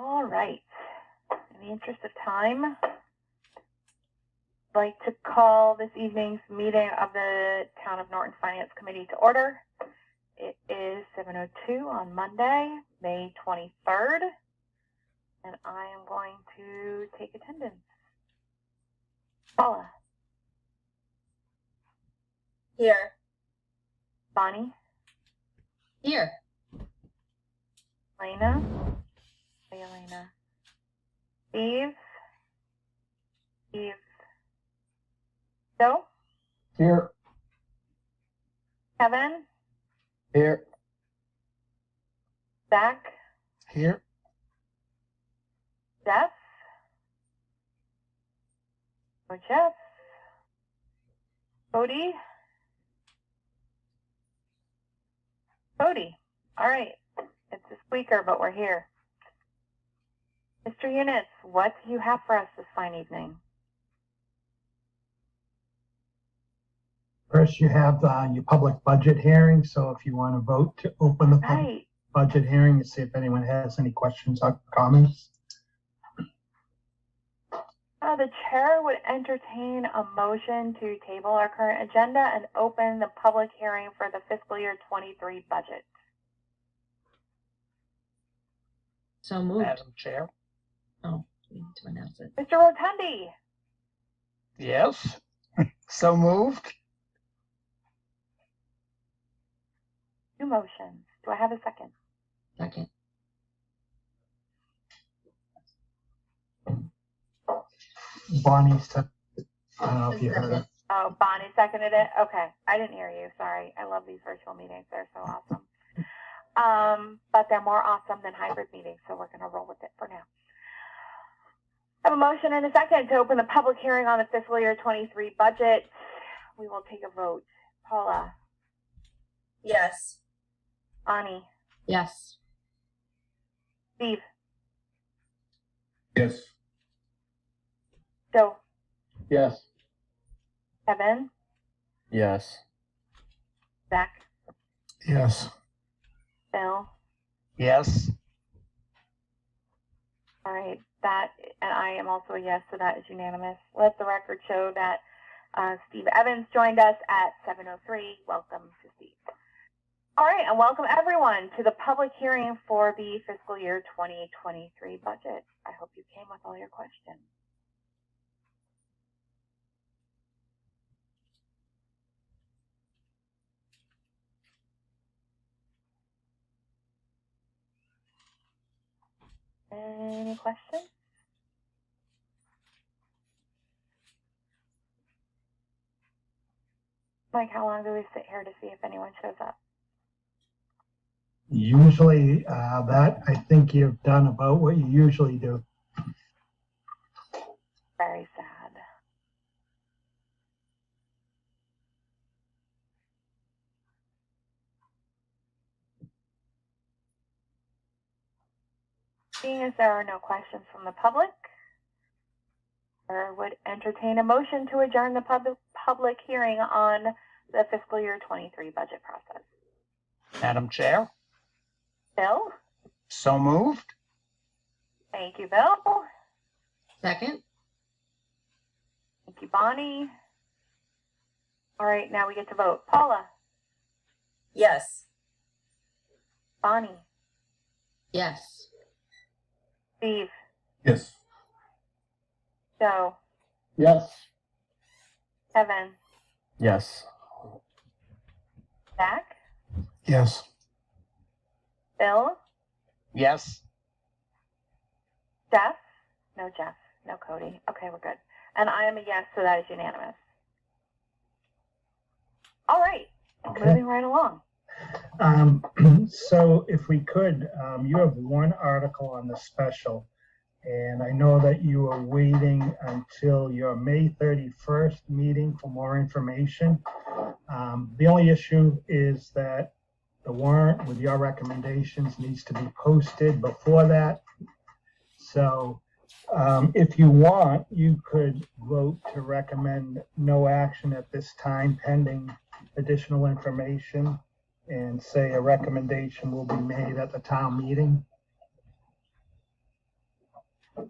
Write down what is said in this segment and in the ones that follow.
All right. In the interest of time, I'd like to call this evening's meeting of the Town of Norton Finance Committee to order. It is 7:02 on Monday, May 23rd, and I am going to take attendance. Paula. Here. Bonnie. Here. Elena. Hey, Elena. Steve. Joe. Here. Kevin. Here. Zach. Here. Jeff. Oh, Jeff. Cody. All right. It's a squeaker, but we're here. Mr. Eunice, what do you have for us this fine evening? First, you have your public budget hearing. So if you want to vote to open the public budget hearing and see if anyone has any questions or comments. The chair would entertain a motion to table our current agenda and open the public hearing for the fiscal year 23 budget. So moved. Madam Chair. Oh, we need to announce it. Mr. Rotundi. Yes. So moved. Two motions. Do I have a second? Second. Bonnie's. I don't know if you heard it. Oh, Bonnie seconded it? Okay. I didn't hear you. Sorry. I love these virtual meetings. They're so awesome. But they're more awesome than hybrid meetings, so we're going to roll with it for now. I have a motion and a second to open the public hearing on the fiscal year 23 budget. We will take a vote. Paula. Yes. Bonnie. Yes. Steve. Yes. Joe. Yes. Kevin. Yes. Zach. Yes. Bill. Yes. All right. And I am also a yes, so that is unanimous. Let the record show that Steve Evans joined us at 7:03. Welcome to Steve. All right, and welcome everyone to the public hearing for the fiscal year 2023 budget. I hope you came with all your questions. Any questions? Mike, how long do we sit here to see if anyone shows up? Usually that I think you've done about what you usually do. Very sad. Seeing as there are no questions from the public, I would entertain a motion to adjourn the public hearing on the fiscal year 23 budget process. Madam Chair. Bill? So moved. Thank you, Bill. Second. Thank you, Bonnie. All right, now we get to vote. Paula? Yes. Bonnie? Yes. Steve? Yes. Joe? Yes. Kevin? Yes. Zach? Yes. Bill? Yes. Jeff? No Jeff. No Cody. Okay, we're good. And I am a yes, so that is unanimous. All right. Okay. Moving right along. So if we could, you have one article on the special, and I know that you are waiting until your May 31st meeting for more information. The only issue is that the warrant with your recommendations needs to be posted before that. So if you want, you could vote to recommend no action at this time pending additional information, and say a recommendation will be made at the town meeting.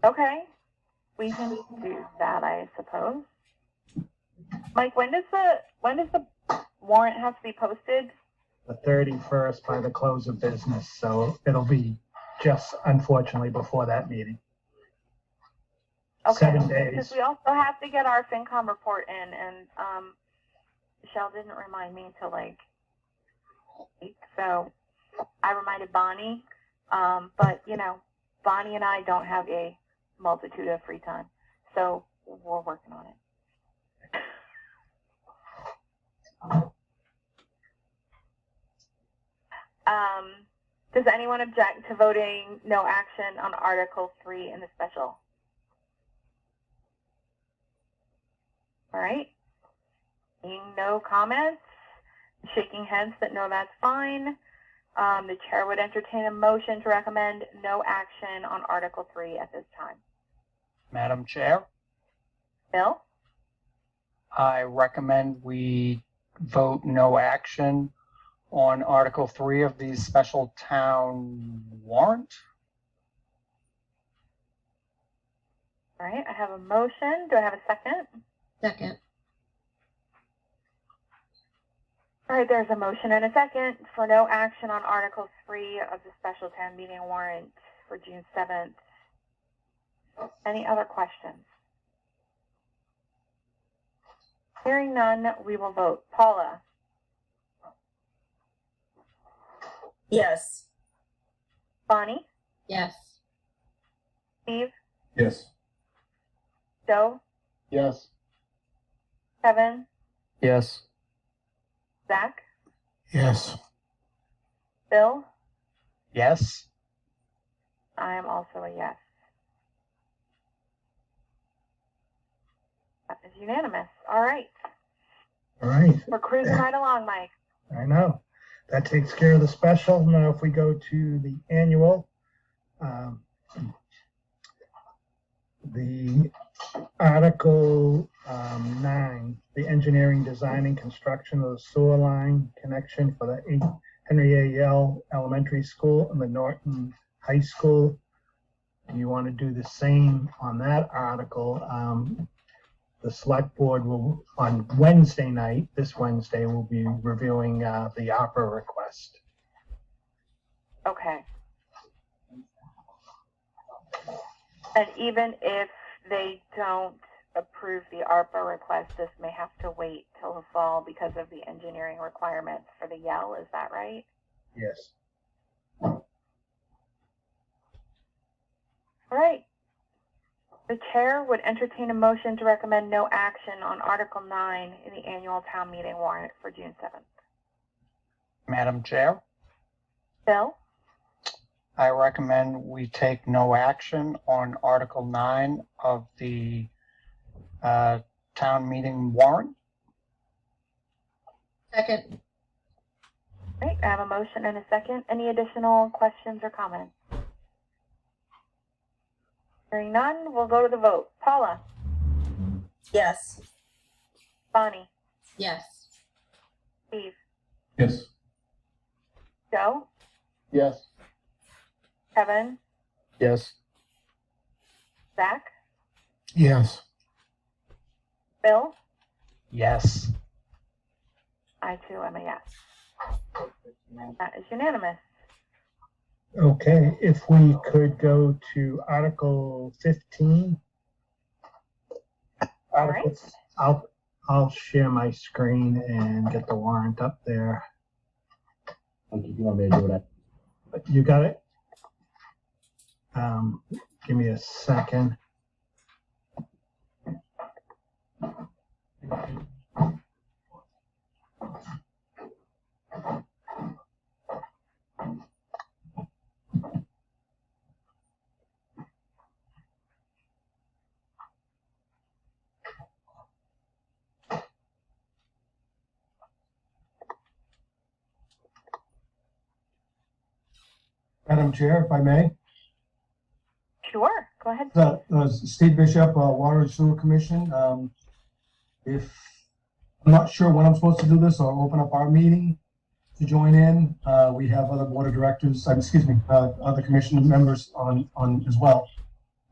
Okay, we can do that, I suppose. Mike, when does the warrant have to be posted? The 31st by the close of business, so it'll be just unfortunately before that meeting. Okay, 7 days. because we also have to get our FinCom report in, and Michelle didn't remind me until like 8, so I reminded Bonnie, but you know, Bonnie and I don't have a multitude of free time, so we're working on it. Does anyone object to voting no action on Article 3 in the special? All right. Seeing no comments, shaking heads that no, that's fine. The chair would entertain a motion to recommend no action on Article 3 at this time. Madam Chair, Bill? I recommend we vote no action on Article 3 of the special town warrant. All right, I have a motion. Do I have a second? Second. All right, there's a motion and a second for no action on Article 3 of the special town meeting warrant for June 7th. Any other questions? Hearing none, we will vote. Paula? Yes. Bonnie? Yes. Steve? Yes. Joe? Yes. Kevin? Yes. Zach? Yes. Bill? Yes. I am also a yes. That is unanimous. All right. All right. We're cruising right along, Mike. I know. That takes care of the special. Now, if we go to the annual, the Article 9, the engineering, design, and construction of the sewer line connection for the Henry A. Yell Elementary School and the Norton High School. Do you want to do the same on that article? The select board will, on Wednesday night, this Wednesday, will be reviewing the ARPA request. Okay. And even if they don't approve the ARPA request, this may have to wait till the fall because of the engineering requirements for the Yell. Is that right? Yes. All right. The chair would entertain a motion to recommend no action on Article 9 in the annual town meeting warrant for June 7th. Madam Chair, Bill? I recommend we take no action on Article 9 of the town meeting warrant. Second. Right, I have a motion and a second. Any additional questions or comments? Hearing none, we'll go to the vote. Paula? Yes. Bonnie? Yes. Steve? Yes. Joe? Yes. Kevin? Yes. Zach? Yes. Bill? Yes. I too am a yes. That is unanimous. Okay, if we could go to Article 15. All right. I'll share my screen and get the warrant up there. You want me to do that? You got it? Give me a second. Madam Chair, if I may. Sure, go ahead. Steve Bishop, Water and Sewer Commission. If I'm not sure when I'm supposed to do this, I'll open up our meeting to join in. We have other board of directors, other commission members on as well.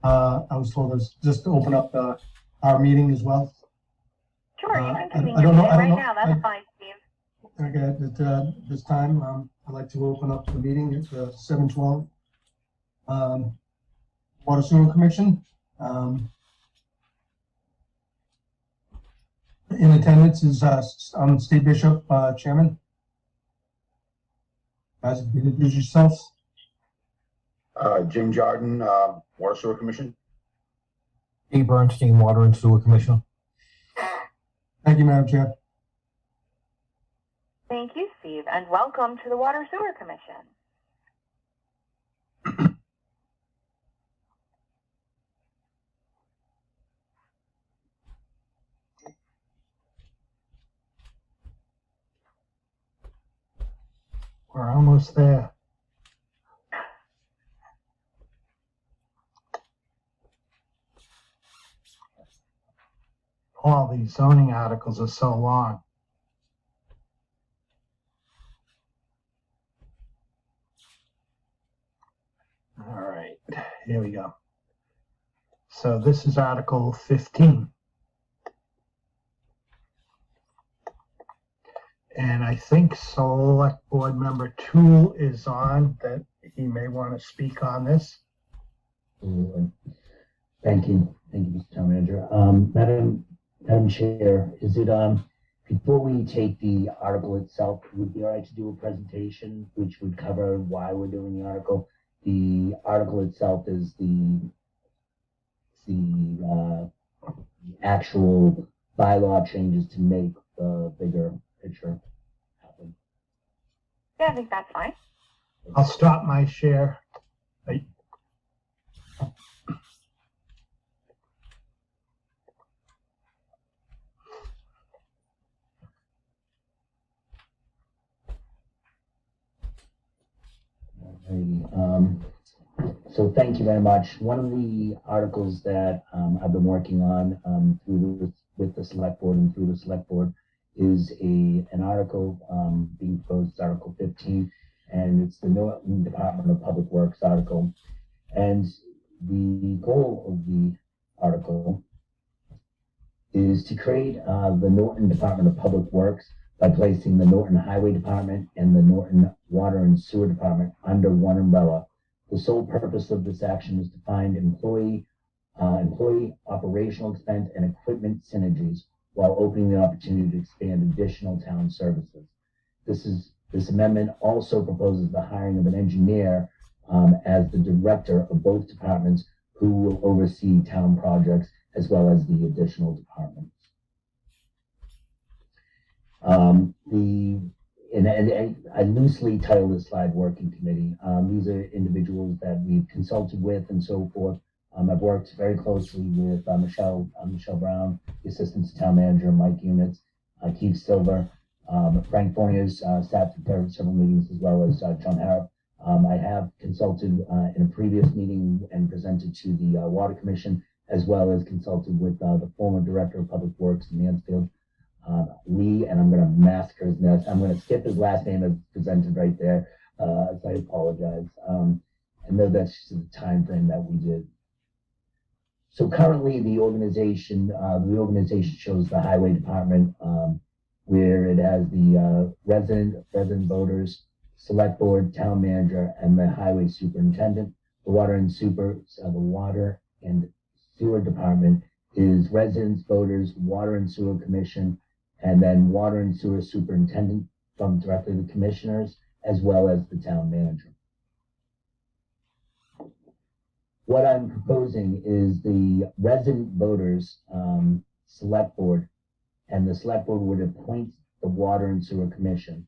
I was told us just to open up our meeting as well. Sure, you can I convene don't your know- meeting I don't right know- now. That's fine, Steve. Okay, at this time, I'd like to open up the meeting at 7:12. Water Sewer Commission. In attendance is State Bishop, Chairman. Guys, introduce yourselves. Jim Jordan, Water Sewer Commission. Steve Bernstein, Water and Sewer Commissioner. Thank you, Madam Chair. Thank you, Steve, and welcome to the Water Sewer Commission. We're almost there. All these zoning articles are so long. All right, here we go. So this is Article 15. And I think Select Board Member Toole is on, that he may want to speak on this. Absolutely. Thank you, Mr. Town Manager. Madam Chair, is it, before we take the article itself, would it be all right to do a presentation which would cover why we're doing the article? The article itself is the actual bylaw changes to make the bigger picture happen. Yeah, I think that's fine. I'll stop my share. So thank you very much. One of the articles that I've been working on with the Select Board and through the Select Board is an article being proposed, Article 15, and it's the Norton Department of Public Works article. And the goal of the article is to create the Norton Department of Public Works by placing the Norton Highway Department and the Norton Water and Sewer Department under one umbrella. The sole purpose of this action is to find employee operational expense and equipment synergies while opening the opportunity to expand additional town services. This amendment also proposes the hiring of an engineer as the director of both departments, who will oversee town projects as well as the additional departments. I loosely title this slide Working Committee. These are individuals that we've consulted with and so forth. I've worked very closely with Michelle Brown, the Assistant Town Manager, Mike Units, Keith Silver, Frank Fournier's sat through several meetings, as well as John Harrop. I have consulted in a previous meeting and presented to the Water Commission, as well as consulted with the former Director of Public Works in Mansfield, Lee, and I'm going to massacre his name. I'm going to skip his last name as presented right there, so I apologize. I know that's just the time frame that we did. So currently, the organization shows the Highway Department, where it has the resident voters, Select Board, Town Manager, and the Highway Superintendent. The Water and Sewer Department is residents, voters, Water and Sewer Commission, and then Water and Sewer Superintendent from directly the commissioners, as well as the Town Manager. What I'm proposing is the resident voters Select Board, and the Select Board would appoint the Water and Sewer Commission,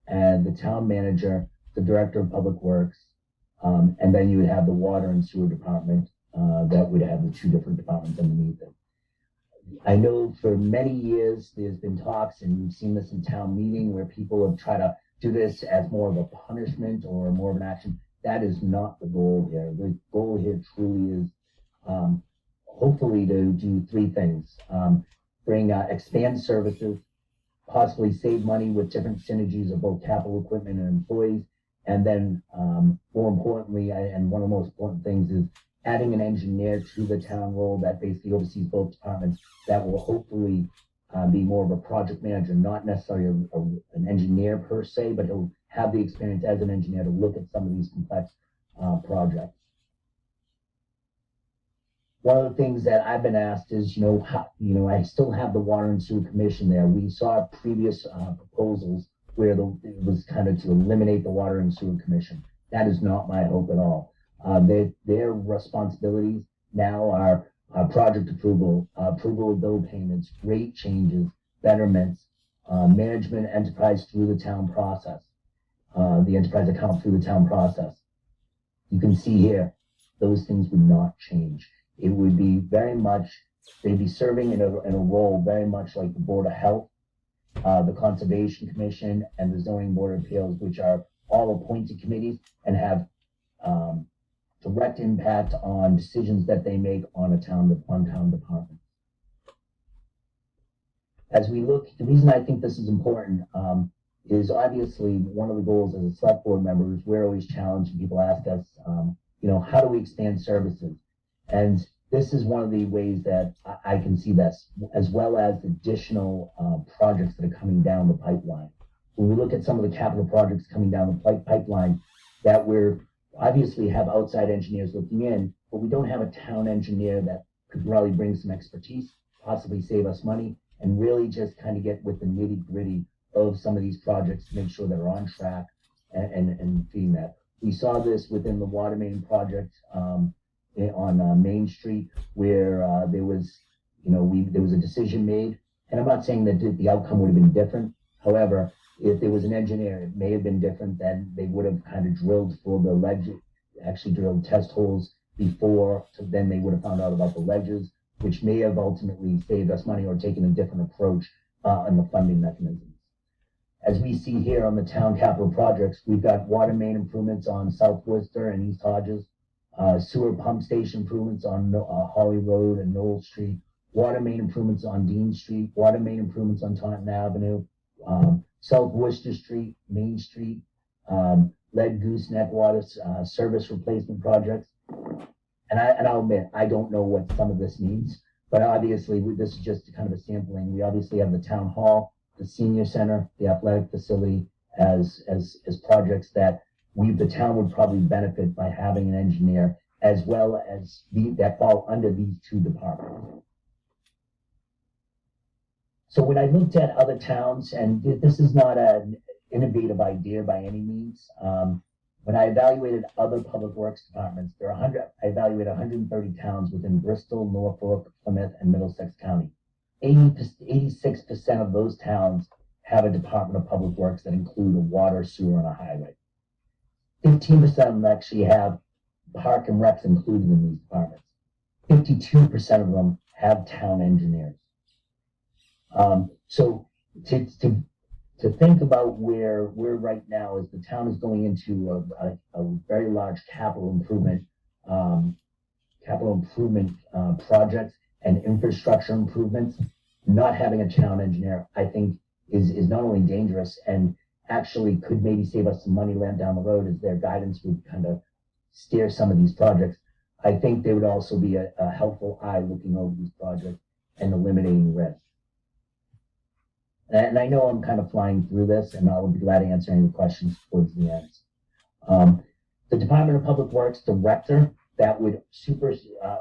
and the Town Manager, the Director of Public Works, and then you would have the Water and Sewer Department that would have the two different departments underneath it. I know for many years there's been talks, and we've seen this in town meeting, where people have tried to do this as more of a punishment or more of an action. That is not the goal here. The goal here truly is hopefully to do three things: expand services, possibly save money with different synergies of both capital equipment and employees, and then more importantly, and one of the most important things is adding an engineer to the town role that basically oversees both departments, that will hopefully be more of a project manager, not necessarily an engineer per se, but he'll have the experience as an engineer to look at some of these complex projects. One of the things that I've been asked is, I still have the Water and Sewer Commission there. We saw previous proposals where it was kind of to eliminate the Water and Sewer Commission. That is not my hope at all. Their responsibilities now are project approval, approval of bill payments, rate changes, betterments, management enterprise through the town process, the enterprise account through the town process. You can see here, those things would not change. It would be very much, they'd be serving in a role very much like the Board of Health, the Conservation Commission, and the Zoning Board of Appeals, which are all appointed committees and have direct impact on decisions that they make on town departments. As we look, the reason I think this is important is obviously one of the goals as a select board member is we're always challenged and people ask us, how do we expand services? And this is one of the ways that I can see this, as well as additional projects that are coming down the pipeline. When we look at some of the capital projects coming down the pipeline, that we're obviously have outside engineers looking in, but we don't have a town engineer that could really bring some expertise, possibly save us money, and really just kind of get with the nitty gritty of some of these projects to make sure they're on track and feeding that. We saw this within the water main project on Main Street, where there was a decision made, and I'm not saying that the outcome would have been different. However, if there was an engineer, it may have been different. Then they would have kind of drilled for the ledge, actually drilled test holes before, so then they would have found out about the ledges, which may have ultimately saved us money or taken a different approach on the funding mechanisms. As we see here on the town capital projects, we've got water main improvements on South Worcester and East Hodges, sewer pump station improvements on Holly Road and Knoll Street, water main improvements on Dean Street, water main improvements on Taunton Avenue, South Worcester Street, Main Street, lead gooseneck water service replacement projects. And I'll admit, I don't know what some of this means, but obviously this is just kind of a sampling. We obviously have the town hall, the senior center, the athletic facility as projects that the town would probably benefit by having an engineer, as well as that fall under these two departments. So when I looked at other towns, and this is not an innovative idea by any means, when I evaluated other public works departments, I evaluated 130 towns within Bristol, Norfolk, Plymouth, and Middlesex County. 86% of those towns have a Department of Public Works that include a water, sewer, and a highway. 15% of them actually have park and recs included in these departments. 52% of them have town engineers. So to think about where we're right now is the town is going into a very large capital improvement projects and infrastructure improvements. Not having a town engineer, I think, is not only dangerous and actually could maybe save us some money down the road, as their guidance would kind of steer some of these projects. I think they would also be a helpful eye looking over these projects and eliminating risk. And I know I'm kind of flying through this, and I'll be glad to answer any questions towards the end. The Department of Public Works director that would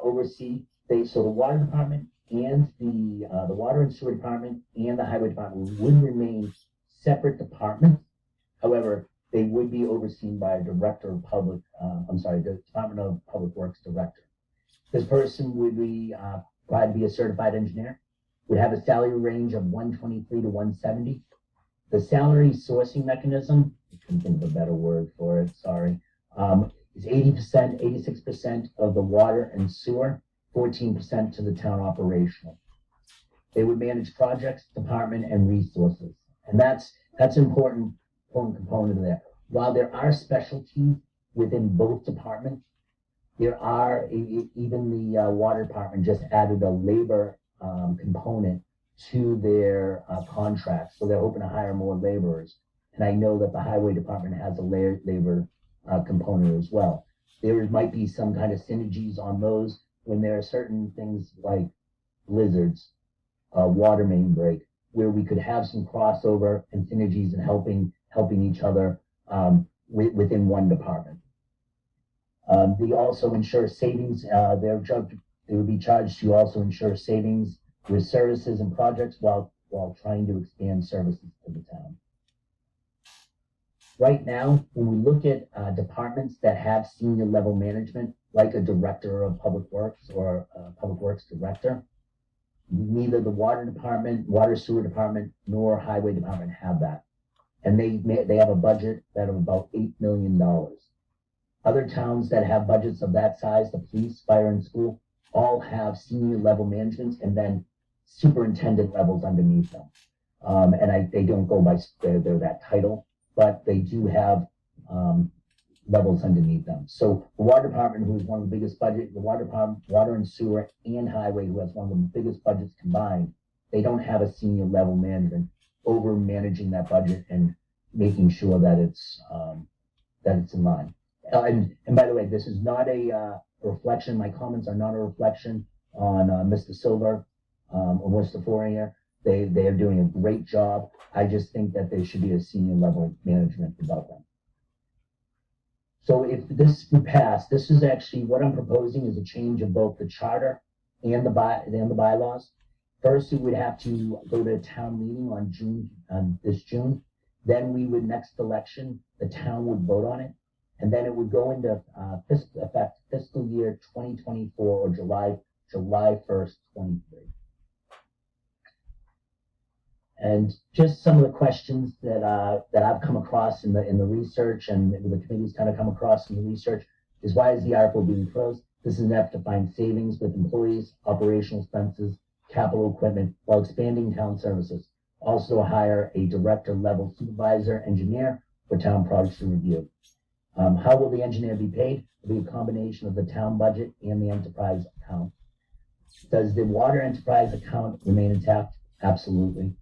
oversee so the water department and the water and sewer department and the highway department would remain separate departments. However, they would be overseen by a director of the Department of Public Works director. This person would be required to be a certified engineer, would have a salary range of 123 to 170. The salary sourcing mechanism, I couldn't think of a better word for it, sorry, is 80%, 86% of the water and sewer, 14% to the town operational. They would manage projects, department, and resources. And that's an important component of that. While there are specialties within both departments, there are, even the water department just added a labor component to their contract. So they're hoping to hire more laborers. And I know that the highway department has a labor component as well. there might be some kind of synergies on those when there are certain things like blizzards, water main break, where we could have some crossover and synergies and helping each other within one department. They also ensure savings. They would be charged to also ensure savings with services and projects while trying to expand services to the town. Right now, when we look at departments that have senior level management, like a director of public works or a public works director, neither the water department, water sewer department, nor highway department have that. And they have a budget that of about $8 million. Other towns that have budgets of that size, the police, fire, and school, all have senior level management and then superintendent levels underneath them. And they don't go by their that title, but they do have levels underneath them. So the water department, who is one of the biggest budget, the water department, water and sewer, and highway, who has one of the biggest budgets combined, they don't have a senior level management over managing that budget and making sure that it's in line. And by the way, this is not a reflection. My comments are not a reflection on Mr. Silver or Mr. Fournier. They are doing a great job. I just think that there should be a senior level management above them. So if this would pass, this is actually what I'm proposing is a change of both the charter and the bylaws. First, it would have to go to a town meeting on this June. Then we would, next election, the town would vote on it. And then it would go into effect fiscal year 2024 or July 1st, 23. And just some of the questions that I've come across in the research and the committee's kind of come across in the research is, why is the article being closed? This is an effort to find savings with employees, operational expenses, capital equipment, while expanding town services. Also hire a director level supervisor engineer for town projects to review. How will the engineer be paid? It will be a combination of the town budget and the enterprise account. Does the water enterprise account remain intact? Absolutely.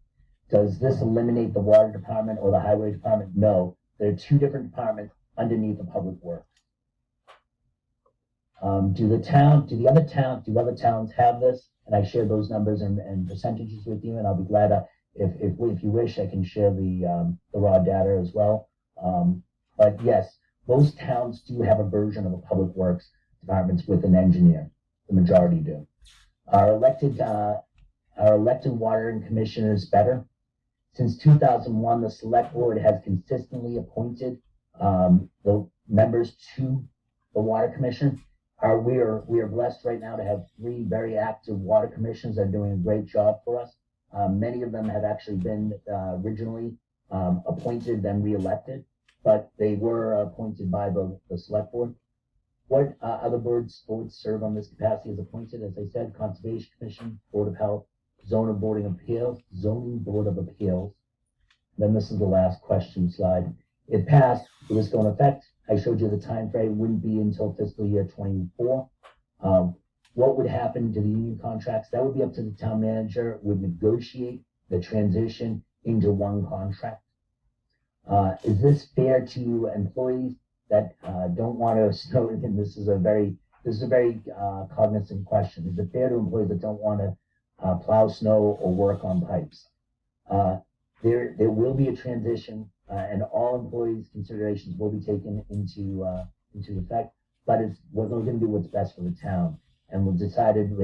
Does this eliminate the water department or the highway department? No. There are two different departments underneath the public works. Do other towns have this? And I share those numbers and percentages with you, and I'll be glad if you wish, I can share the raw data as well. But yes, most towns do have a version of a public works departments with an engineer. The majority do. Our elected water and commissioners better. Since 2001, the select board has consistently appointed the members to the water commission. We are blessed right now to have 3 very active water commissions that are doing a great job for us. Many of them have actually been originally appointed, then re-elected, but they were appointed by the select board. What other boards serve on this capacity as appointed? As I said, Conservation Commission, Board of Health, Zoning Board of Appeals. Then this is the last question slide. It passed, it was going to effect. I showed you the time frame, wouldn't be until fiscal year 24. What would happen to the union contracts? That would be up to the town manager, would negotiate the transition into one contract. Is this fair to employees that don't want to snow? And this is a very cognizant question. Is it fair to employees that don't want to plow snow or work on pipes? There will be a transition, and all employees' considerations will be taken into effect. But we're going to do what's best for the town, and will be decided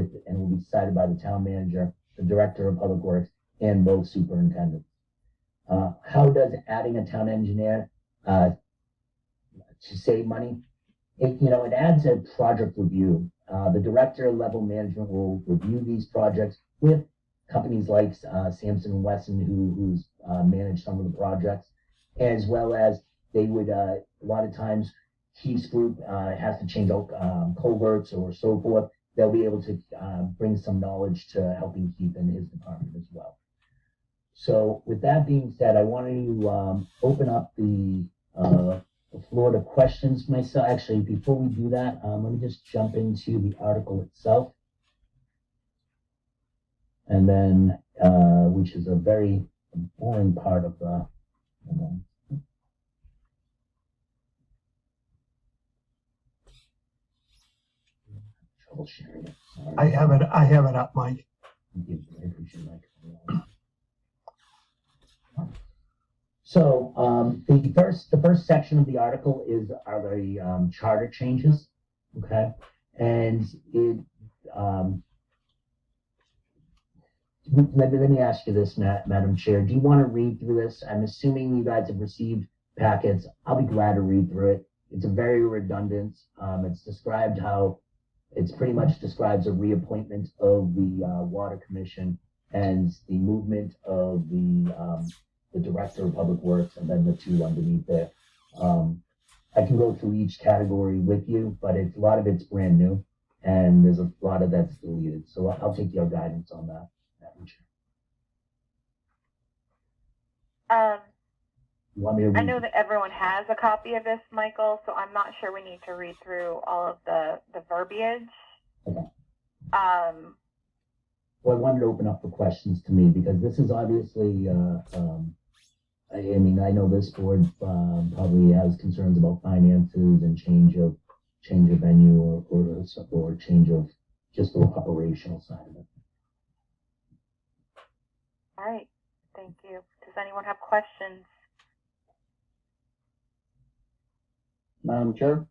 by the town manager, the director of public works, and both superintendents. How does adding a town engineer to save money? It adds a project review. The director level management will review these projects with companies like Sampson & Wesson, who's managed some of the projects, as well as they would, a lot of times, Keith's group has to change out culverts or so forth. They'll be able to bring some knowledge to helping Keith in his department as well. So with that being said, I want to open up the floor to questions myself. Actually, before we do that, let me just jump into the article itself. And then, which is a very boring part of the, trouble sharing it. Sorry. I have it up, Mike. Thank you. I appreciate that. So the first section of the article are the charter changes, okay? And it let me ask you this, Madam Chair. Do you want to read through this? I'm assuming you guys have received packets. I'll be glad to read through it. It's a very redundant. It's described how it's pretty much describes a reappointment of the Water Commission and the movement of the Director of Public Works, and then the two underneath there. I can go through each category with you, but a lot of it's brand new, and there's a lot of that's deleted. So I'll take your guidance on that, Madam Chair. You want me to read? I know that everyone has a copy of this, Michael, so I'm not sure we need to read through all of the verbiage. Okay. Well, I wanted to open up for questions to me, because this is obviously, I mean, I know this board probably has concerns about finances and change of venue or change of just the operational side of it. all right, thank you. Does anyone have questions? Madam Chair,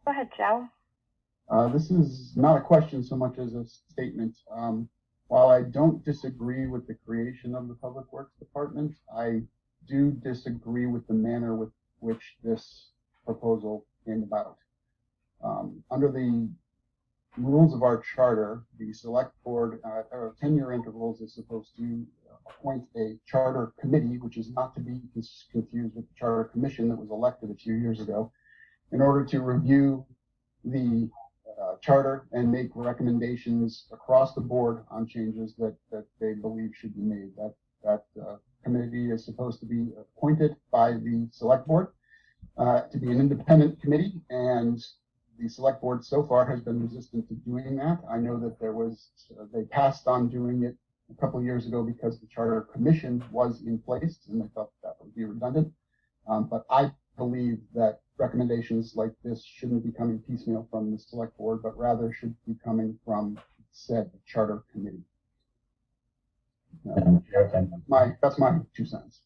Go ahead, Joe. this is not a question so much as a statement. While I don't disagree with the creation of the Public Works Department, I do disagree with the manner with which this proposal came about. Under the rules of our charter, the select board at 10-year intervals is supposed to appoint a charter committee, which is not to be confused with the charter commission that was elected a few years ago, in order to review the charter and make recommendations across the board on changes that they believe should be made. That committee is supposed to be appointed by the select board to be an independent committee, and the select board so far has been resistant to doing that. I know that they passed on doing it a couple of years ago because the charter commission was in place, and they thought that would be redundant. But I believe that recommendations like this shouldn't be coming piecemeal from the select board, but rather should be coming from said charter committee. Madam Chair, That's my 2 cents.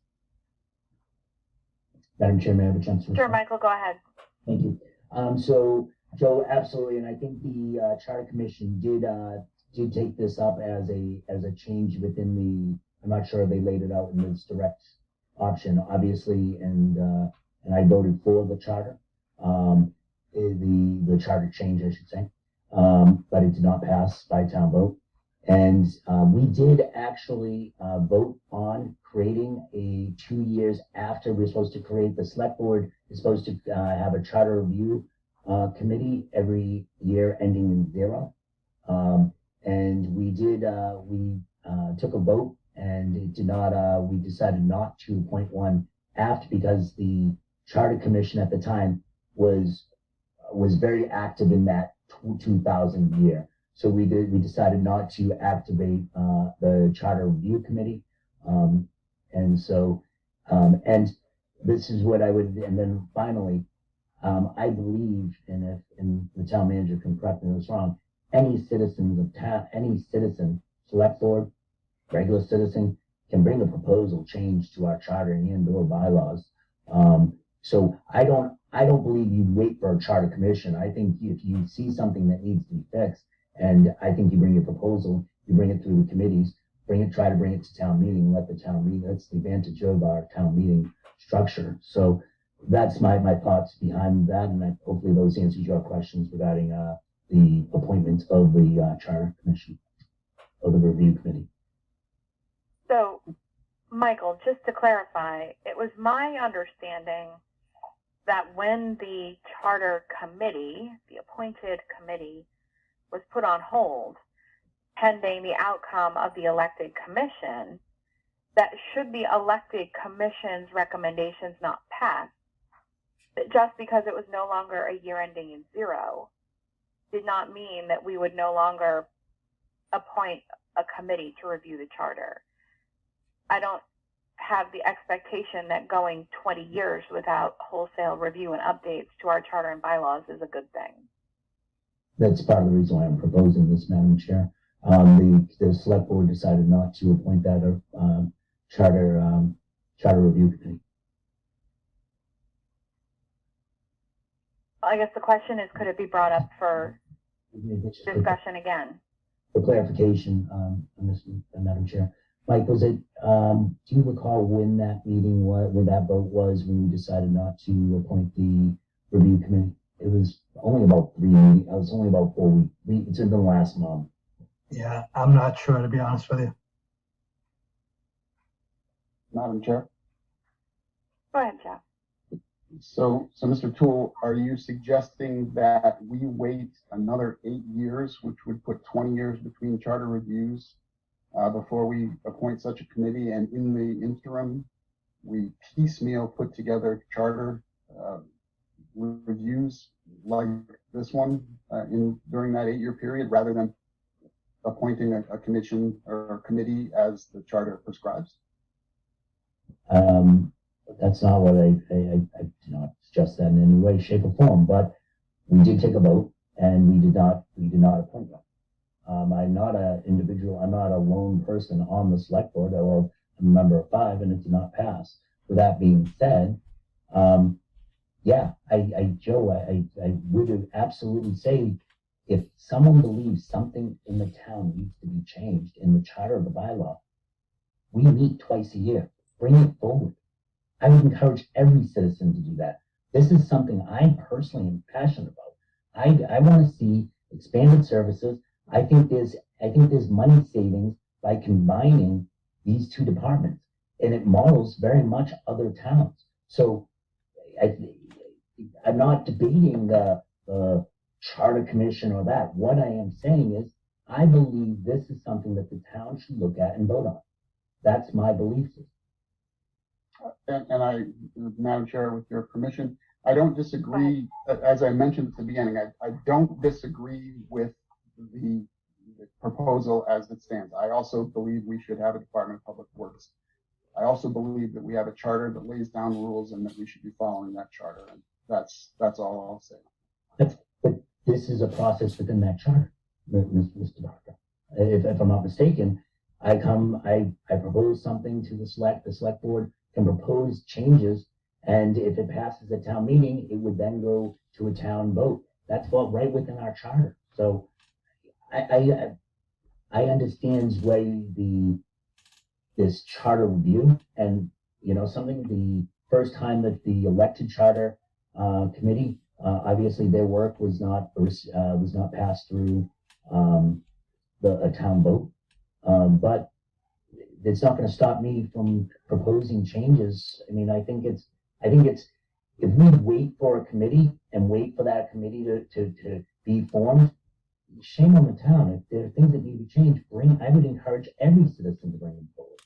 Madam Chair, may I have a chance to Sure, respond? Michael, go ahead. Thank you. So, Joe, absolutely, and I think the Charter Commission did take this up as a change within the. I'm not sure they laid it out in this direct option, obviously, and I voted for the charter, the charter change, I should say, but it did not pass by town vote. And we did actually vote on creating 2 years after we're supposed to create. The select board is supposed to have a charter review committee every year ending in 0. And we did, we took a vote, and it did not, we decided not to appoint one after, because the charter commission at the time was very active in that 2000 year. So we decided not to activate the charter review committee. And so, and this is what I would, and then finally, I believe, and the town manager can correct me if it's wrong, any citizen, select board, regular citizen, can bring a proposal change to our charter and or bylaws. So I don't believe you wait for a charter commission. I think if you see something that needs to be fixed, and I think you bring your proposal, you bring it through the committees, try to bring it to town meeting, let the town meeting. That's the advantage of our town meeting structure. So that's my thoughts behind that, and hopefully those answers your questions regarding the appointment of the charter commission, or the review committee. So, Michael, just to clarify, it was my understanding that when the charter committee, the appointed committee, was put on hold pending the outcome of the elected commission, that should the elected commission's recommendations not pass, that just because it was no longer a year ending in 0 did not mean that we would no longer appoint a committee to review the charter. I don't have the expectation that going 20 years without wholesale review and updates to our charter and bylaws is a good thing. That's part of the reason why I'm proposing this, Madam Chair. The select board decided not to appoint that charter review committee. I guess the question is, could it be brought up for discussion again? For clarification, Madam Chair, Mike, was it? Do you recall when that meeting was? When that vote was? When we decided not to appoint the review committee? It was only about 3 weeks. It was only about 4 weeks. It's in the last month. Yeah, I'm not sure, to be honest with you. Madam Chair. Go ahead, Jeff. So Mr. Toole, are you suggesting that we wait another 8 years, which would put 20 years between charter reviews, before we appoint such a committee, and in the interim, we piecemeal put together charter reviews like this one during that 8-year period, rather than appointing a commission or committee as the charter prescribes? That's not what I do not suggest that in any way, shape, or form. But we did take a vote, and we did not appoint them. I'm not an individual. I'm not a lone person on the select board. Well, I'm a member of 5, and it did not pass. With that being said, yeah, Joe, I would absolutely say, if someone believes something in the town needs to be changed in the charter of the bylaw, we meet twice a year. Bring it forward. I would encourage every citizen to do that. This is something I personally am passionate about. I want to see expanded services. I think there's money savings by combining these 2 departments, and it models very much other towns. So I'm not debating the charter commission or that. What I am saying is, I believe this is something that the town should look at and vote on. That's my belief system. And I, Madam Chair, with your permission, I don't disagree. As I mentioned at the beginning, I don't disagree with the proposal as it stands. I also believe we should have a Department of Public Works. I also believe that we have a charter that lays down rules and that we should be following that charter. And that's all I'll say. But this is a process within that charter, Mr. Barker. If I'm not mistaken, I propose something to the select board can propose changes, and if it passes a town meeting, it would then go to a town vote. That's what right within our charter. So I understand why this charter review, and something, the first time that the elected charter committee, obviously their work was not passed through a town vote, but it's not going to stop me from proposing changes. I mean, I think it's if we wait for a committee and wait for that committee to be formed, shame on the town. If there are things that need to change, I would encourage every citizen to bring them forward.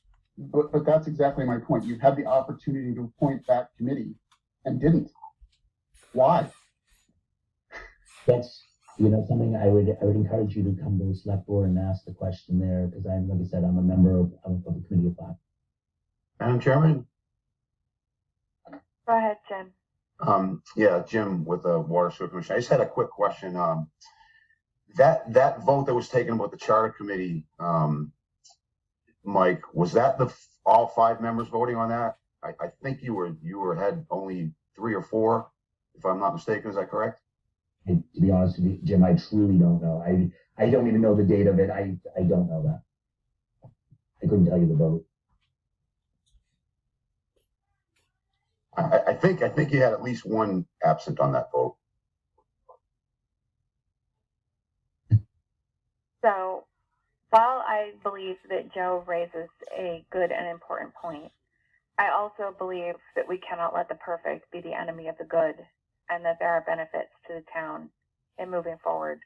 But that's exactly my point. You had the opportunity to appoint that committee and didn't. Why? That's something I would encourage you to come to the select board and ask the question there, because like I said, I'm a member of the committee of 5. Madam Chairman? Go ahead, Jim. Yeah, Jim with the Water Sewer Commission. I just had a quick question. That vote that was taken about the charter committee, Mike, was that all 5 members voting on that? I think you had only 3 or 4, if I'm not mistaken. Is that correct? And to be honest with you, Jim, I truly don't know. I don't even know the date of it. I don't know that. I couldn't tell you the vote. I think you had at least 1 absent on that vote. So while I believe that Joe raises a good and important point, I also believe that we cannot let the perfect be the enemy of the good, and that there are benefits to the town in moving forward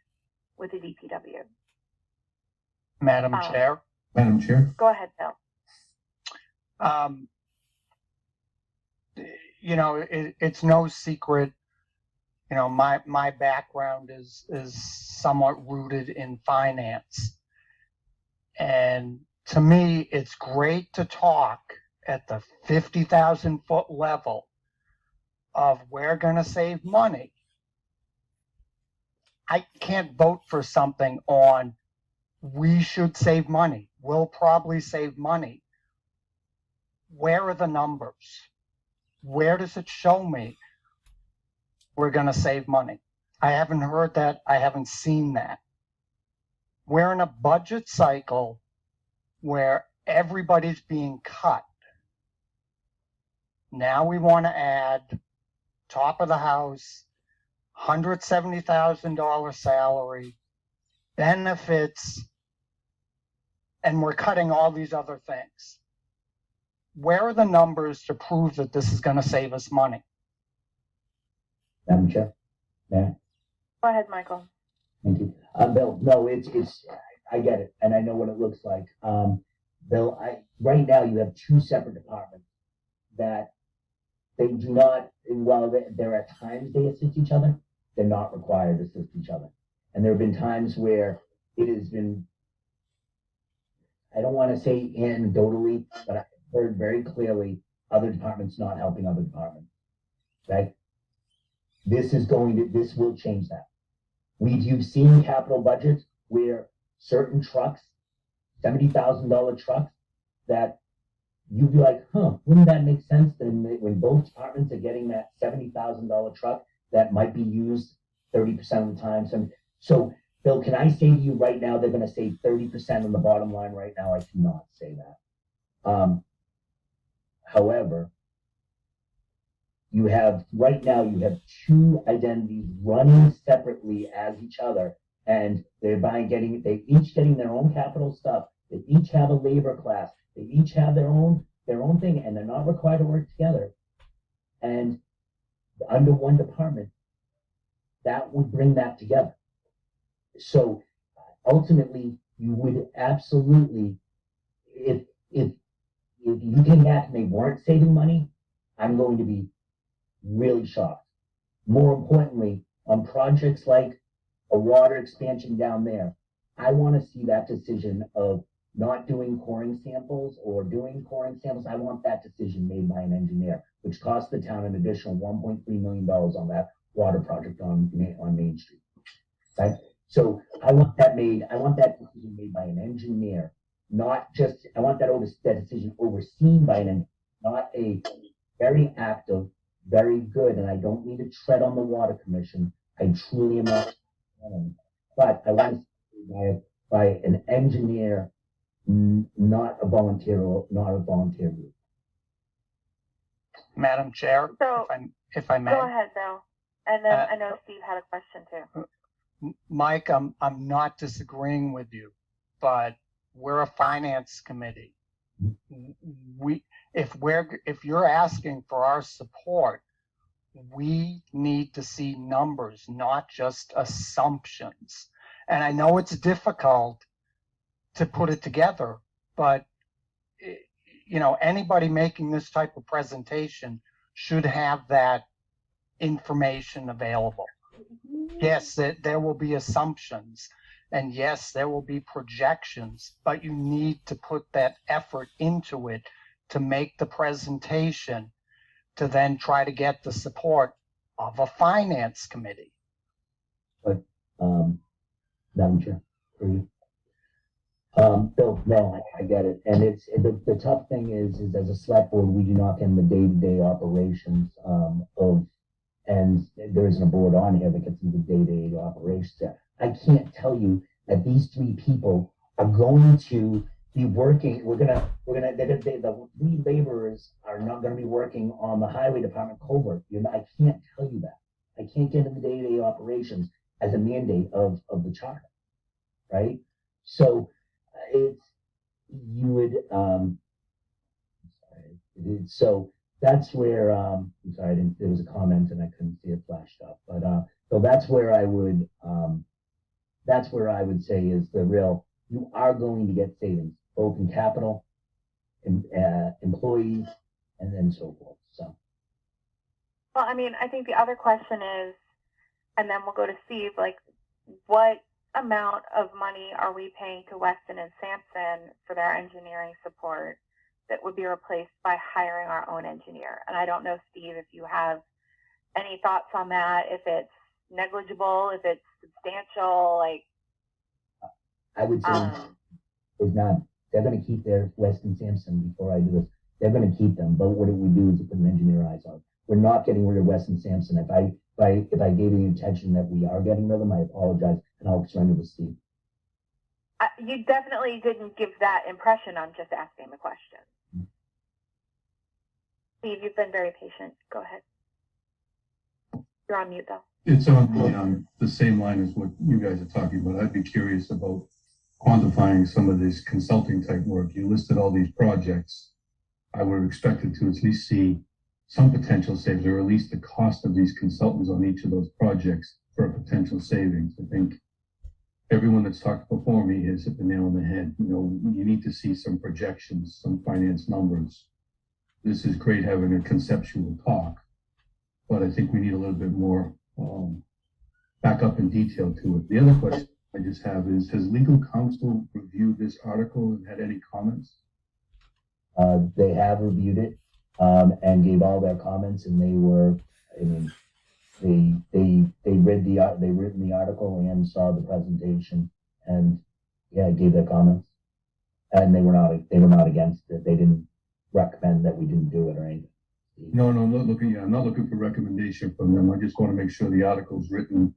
with the DPW. Madam Chair. Madam Chair. Go ahead, Bill. It's no secret. My background is somewhat rooted in finance, and to me, it's great to talk at the 50,000 foot level of we're going to save money. I can't vote for something on we should save money. We'll probably save money. Where are the numbers? Where does it show me we're going to save money? I haven't heard that. I haven't seen that. We're in a budget cycle where everybody's being cut. Now we want to add top of the house, $170,000 salary, benefits, and we're cutting all these other things. Where are the numbers to prove that this is going to save us money? Madam Chair? Mayor? Go ahead, Michael. Thank you. Bill, no, I get it, and I know what it looks like. Bill, right now you have two separate departments that they do not, while there are times they assist each other, they're not required to assist each other. And there have been times where it has been, I don't want to say anecdotally, but I've heard very clearly other departments not helping other departments, right? This will change that. You've seen capital budgets where certain trucks, $70,000 trucks, that you'd be like, wouldn't that make sense? Then when both departments are getting that $70,000 truck that might be used 30% of the time. So Bill, can I say to you right now, they're going to save 30% on the bottom line right now? I cannot say that. However, right now you have two identities running separately as each other, and they're each getting their own capital stuff. They each have a labor class. They each have their own thing, and they're not required to work together. And under one department, that would bring that together. So ultimately, you would absolutely, if you came back and they weren't saving money, I'm going to be really shocked. More importantly, on projects like a water expansion down there, I want to see that decision of not doing coring samples or doing coring samples. I want that decision made by an engineer, which cost the town an additional $1.3 million on that water project on Main Street. Right? So I want that decision made by an engineer, not just, I want that decision overseen by an engineer, not a very active, very good, and I don't mean to tread on the water commission. I truly am not, but I want to see by an engineer, not a volunteer group. Madam Chair, So, if I may. Go ahead, Bill. And then I know Steve had a question too. Mike, I'm not disagreeing with you, but we're a finance committee. If you're asking for our support, we need to see numbers, not just assumptions. And I know it's difficult to put it together, but anybody making this type of presentation should have that information available. Yes, there will be assumptions, and yes, there will be projections, but you need to put that effort into it to make the presentation, to then try to get the support of a finance committee. But, Madam Chair, for you. Bill, no, I get it. And the tough thing is as a select board, we do not get in the day-to-day operations and there isn't a board on here that gets into day-to-day operations. I can't tell you that these three people are going to be working. The three laborers are not going to be working on the highway department culvert. I can't tell you that. I can't get into the day-to-day operations as a mandate of the charter, right? So so that's where I'm sorry, there was a comment and I couldn't see it flashed up, but so that's where I would say is you are going to get savings both in capital, employees, and then so forth. So. Well, I think the other question is, and then we'll go to Steve, like, what amount of money are we paying to Weston and Sampson for their engineering support that would be replaced by hiring our own engineer? And I don't know, Steve, if you have any thoughts on that, if it's negligible, if it's substantial? Like, I would say it's not. They're going to keep their Weston Sampson before I do this. They're going to keep them, but what it would do is put an engineer eyes on. We're not getting rid of Weston Sampson. If I gave you the intention that we are getting rid of them, I apologize, and I'll surrender to Steve. You definitely didn't give that impression on just asking the question. Steve, you've been very patient. Go ahead. You're on mute, though. It's on the same line as what you guys are talking about. I'd be curious about quantifying some of this consulting type work. You listed all these projects. I would have expected to at least see some potential savings, or at least the cost of these consultants on each of those projects for a potential savings. I think everyone that's talked before me has hit the nail on the head. You know, you need to see some projections, some finance numbers. This is great having a conceptual talk, but I think we need a little bit more backup and detail to it. The other question I just have is, has legal counsel reviewed this article and had any comments? They have reviewed it and gave all their comments, and they were, I mean, they read they written the article and saw the presentation, and yeah, gave their comments, and they were not against it. They didn't recommend that we didn't do it or anything. No, I'm not looking. Yeah, I'm not looking for recommendation from them. I just want to make sure the article's written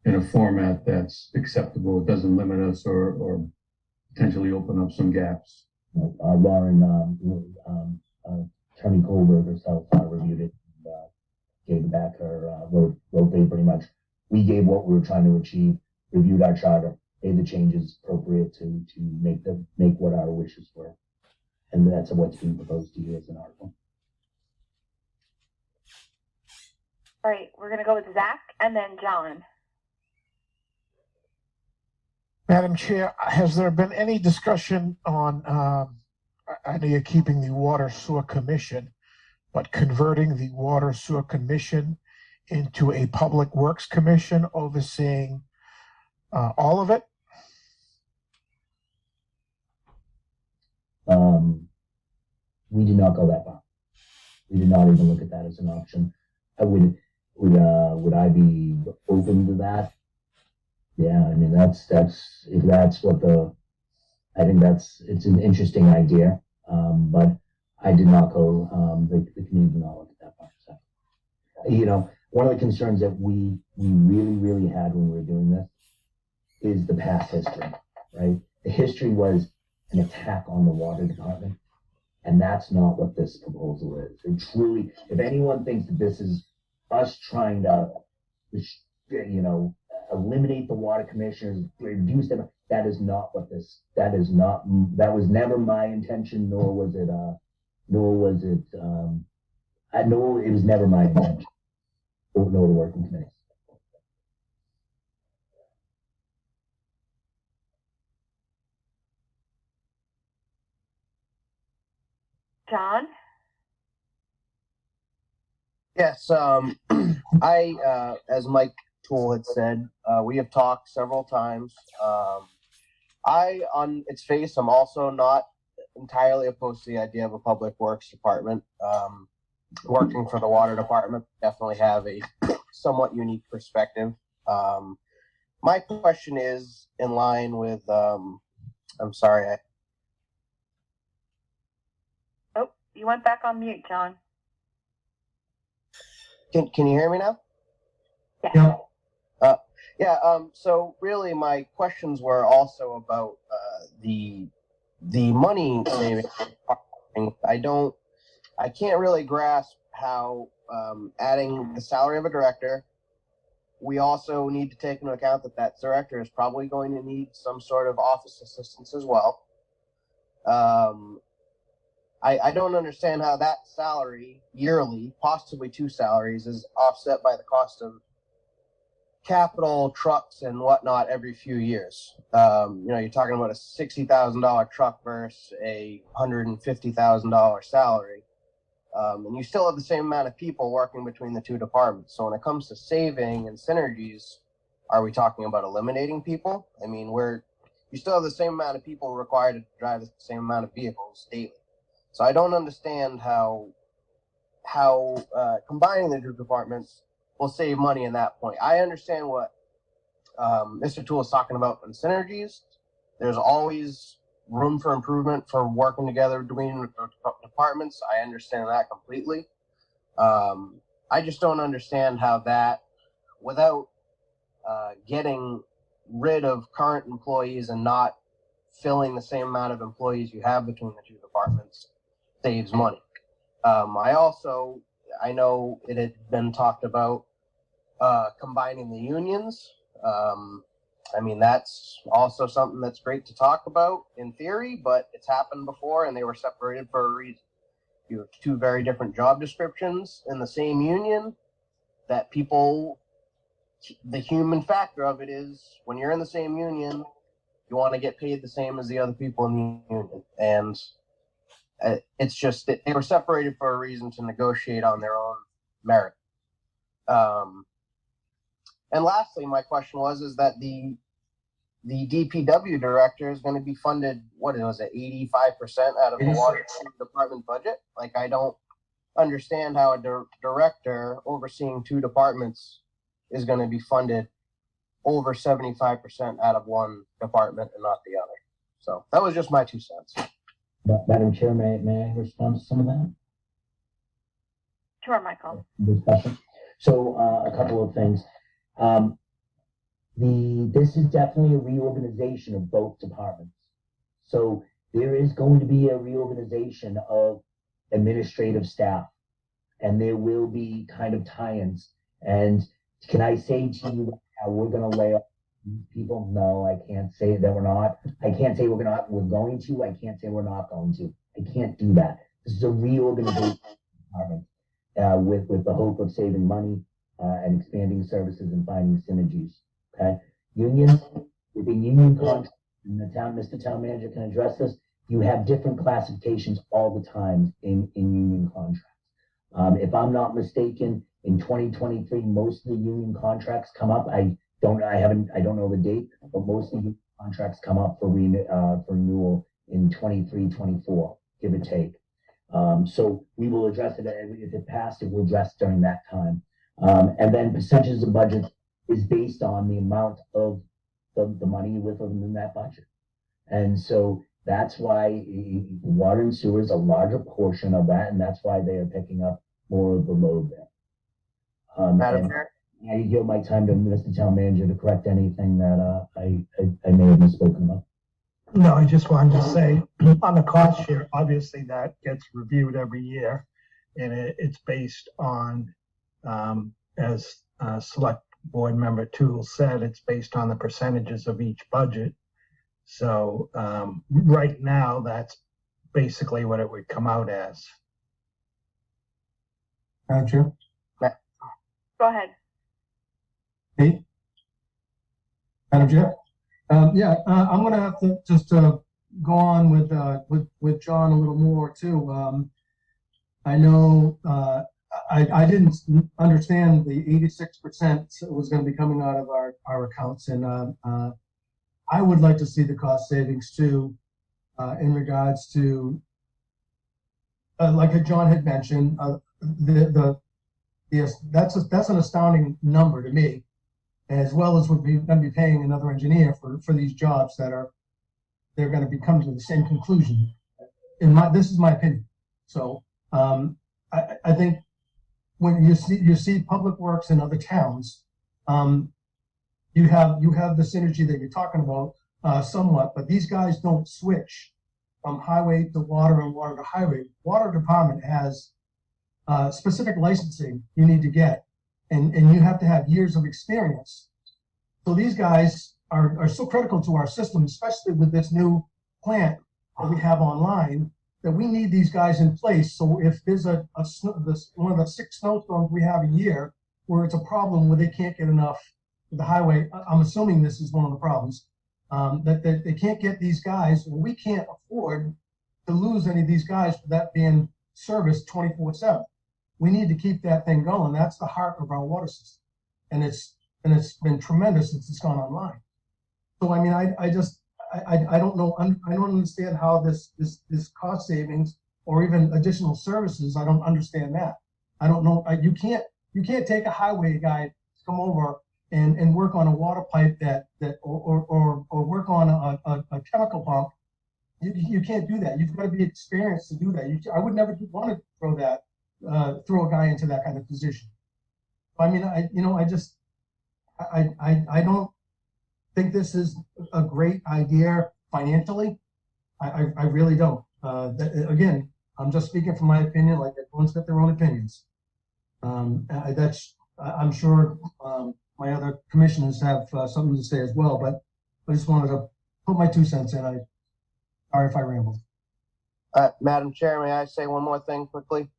in a format that's acceptable. It doesn't limit us or potentially open up some gaps. Lauren, Attorney Colbert herself reviewed it, and, gave back her wrote they pretty much. We gave what we were trying to achieve, reviewed our charter, made the changes appropriate to make what our wishes were, and that's what's being proposed to you as an article. All right, we're going to go with Zach and then John. Madam Chair, has there been any discussion on, I know you're keeping the Water Sewer Commission, but converting the Water Sewer Commission into a Public Works Commission overseeing all of it? We did not go that far. We did not even look at that as an option. Would I be open to that? Yeah, I mean, if that's what I think it's an interesting idea, but I did not go, the committee did not look at that far. So, you know, one of the concerns that we really had when we were doing this is the past history, right? The history was an attack on the water department, and that's not what this proposal is. It truly, if anyone thinks that this is us trying to, eliminate the water commissioners, reduce them, that is not what that was never my intention, nor was it never my intention, nor the working committee. John? Yes, as Mike Toole had said, we have talked several times. On its face, I'm also not entirely opposed to the idea of a public works department. Working for the water department, definitely have a somewhat unique perspective. My question is in line with, I'm sorry. Oh, you went back on mute, John. Can you hear me now? Yeah. So really my questions were also about the money saving. I can't really grasp how adding the salary of a director, we also need to take into account that director is probably going to need some sort of office assistance as well. I don't understand how that salary yearly, possibly two salaries, is offset by the cost of capital, trucks, and whatnot every few years. You're talking about a $60,000 truck versus a $150,000 salary. And you still have the same amount of people working between the two departments. So when it comes to saving and synergies, are we talking about eliminating people? I mean, you still have the same amount of people required to drive the same amount of vehicles daily. So I don't understand how combining the two departments will save money in that point. I understand what Mr. Toole is talking about in synergies. There's always room for improvement for working together between departments. I understand that completely. I just don't understand how that, without getting rid of current employees and not filling the same amount of employees you have between the two departments, saves money. I know it had been talked about combining the unions. I mean, that's also something that's great to talk about in theory, but it's happened before and they were separated for a reason. You have two very different job descriptions in the same union that people, the human factor of it is when you're in the same union, you want to get paid the same as the other people in the union. And it's just that they were separated for a reason, to negotiate on their own merit. And lastly, my question is that the DPW director is going to be funded, what was it, 85% out of the water department budget? Like, I don't understand how a director overseeing two departments is going to be funded over 75% out of one department and not the other. So that was just my 2 cents. Madam Chair, may I respond to some of that? Sure, Michael. Discussion. So a couple of things. This is definitely a reorganization of both departments. So there is going to be a reorganization of administrative staff, and there will be kind of tie-ins. And can I say to you how we're going to lay off people? No, I can't say that we're not. I can't say we're going to. I can't say we're not going to. I can't do that. This is a reorganization department with the hope of saving money and expanding services and finding synergies. Okay, unions, within union contracts in the town, Mr. Town Manager can address this. You have different classifications all the time in union contracts. If I'm not mistaken, in 2023, most of the union contracts come up. I don't know the date, but most of the contracts come up for renewal in 23, 24, give or take. So we will address it if it passed. It will address during that time. And then percentages of budget is based on the amount of the money within that budget. And so that's why water and sewer is a larger portion of that, and that's why they are picking up more of the load there. Madam Chair? I yield my time to Mr. Town Manager to correct anything that I may have misspoken about. No, I just wanted to say on the cost share, obviously that gets reviewed every year, and it's based on, as Select Board Member Toole said, it's based on the percentages of each budget. So right now, that's basically what it would come out as. Madam Chair? Go ahead. Hey? Madam Chair? I'm going to have to just go on with John a little more too. I know I didn't understand the 86% was going to be coming out of our accounts, and I would like to see the cost savings too, in regards to, like John had mentioned, that's an astounding number to me, as well as would be going to be paying another engineer for these jobs they're going to be coming to the same conclusion. This is my opinion. So I think when you see public works in other towns, you have the synergy that you're talking about somewhat, but these guys don't switch from highway to water and water to highway. Water department has specific licensing you need to get, and you have to have years of experience. So these guys are so critical to our system, especially with this new plant that we have online, that we need these guys in place. So if there's one of the 6 snowstorms we have a year where it's a problem where they can't get enough to the highway, I'm assuming this is one of the problems, that they can't get these guys. We can't afford to lose any of these guys for that being serviced 24/7. We need to keep that thing going. That's the heart of our water system, and it's been tremendous since it's gone online. So I mean, I don't know. I don't understand how this cost savings or even additional services. I don't understand that. I don't know. You can't take a highway guy to come over and work on a water pipe or work on a chemical pump. You can't do that. You've got to be experienced to do that. I would never want to throw a guy into that kind of position. I mean, I don't think this is a great idea financially. I really don't. Again, I'm just speaking from my opinion. Like everyone's got their own opinions. I'm sure my other commissioners have something to say as well. But I just wanted to put my 2 cents in. Sorry if I rambled. Madam Chair, may I say one more thing quickly?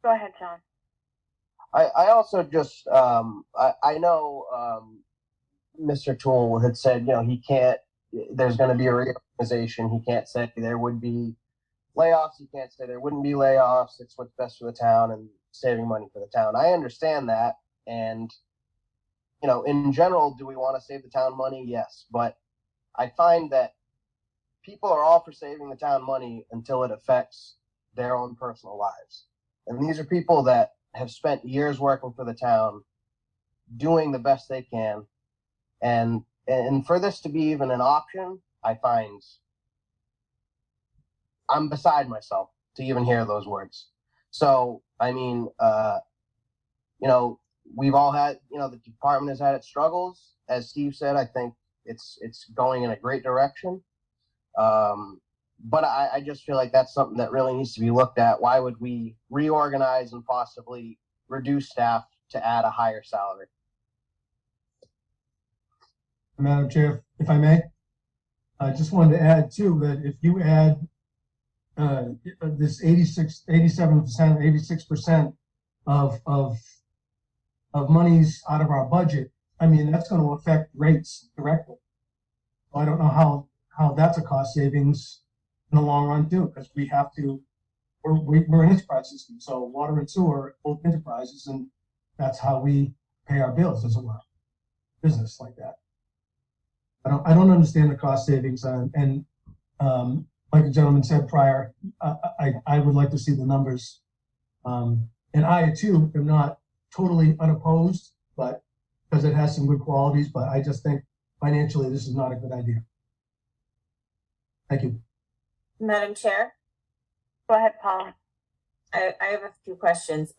Go ahead, John. I also just, I know Mr. Toole had said, he can't, there's going to be a reorganization. He can't say there would be layoffs. He can't say there wouldn't be layoffs. It's what's best for the town and saving money for the town. I understand that. And, in general, do we want to save the town money? Yes. But I find that people are all for saving the town money until it affects their own personal lives. And these are people that have spent years working for the town, doing the best they can. And for this to be even an option, I find I'm beside myself to even hear those words. So, I mean, we've all had, the department has had its struggles. As Steve said, I think it's going in a great direction. But I just feel like that's something that really needs to be looked at. Why would we reorganize and possibly reduce staff to add a higher salary? Madam Chair, if I may, I just wanted to add too that if you add this 87%, 86% of monies out of our budget, I mean, that's going to affect rates directly. I don't know how that's a cost savings in the long run too, because we have to, we're an enterprise system, so water and sewer are both enterprises, and that's how we pay our bills as a business like that. I don't understand the cost savings, and like the gentleman said prior, I would like to see the numbers. And I too am not totally unopposed, but because it has some good qualities, but I just think financially this is not a good idea. Thank you. Madam Chair, Go ahead, Paula. I have a few questions.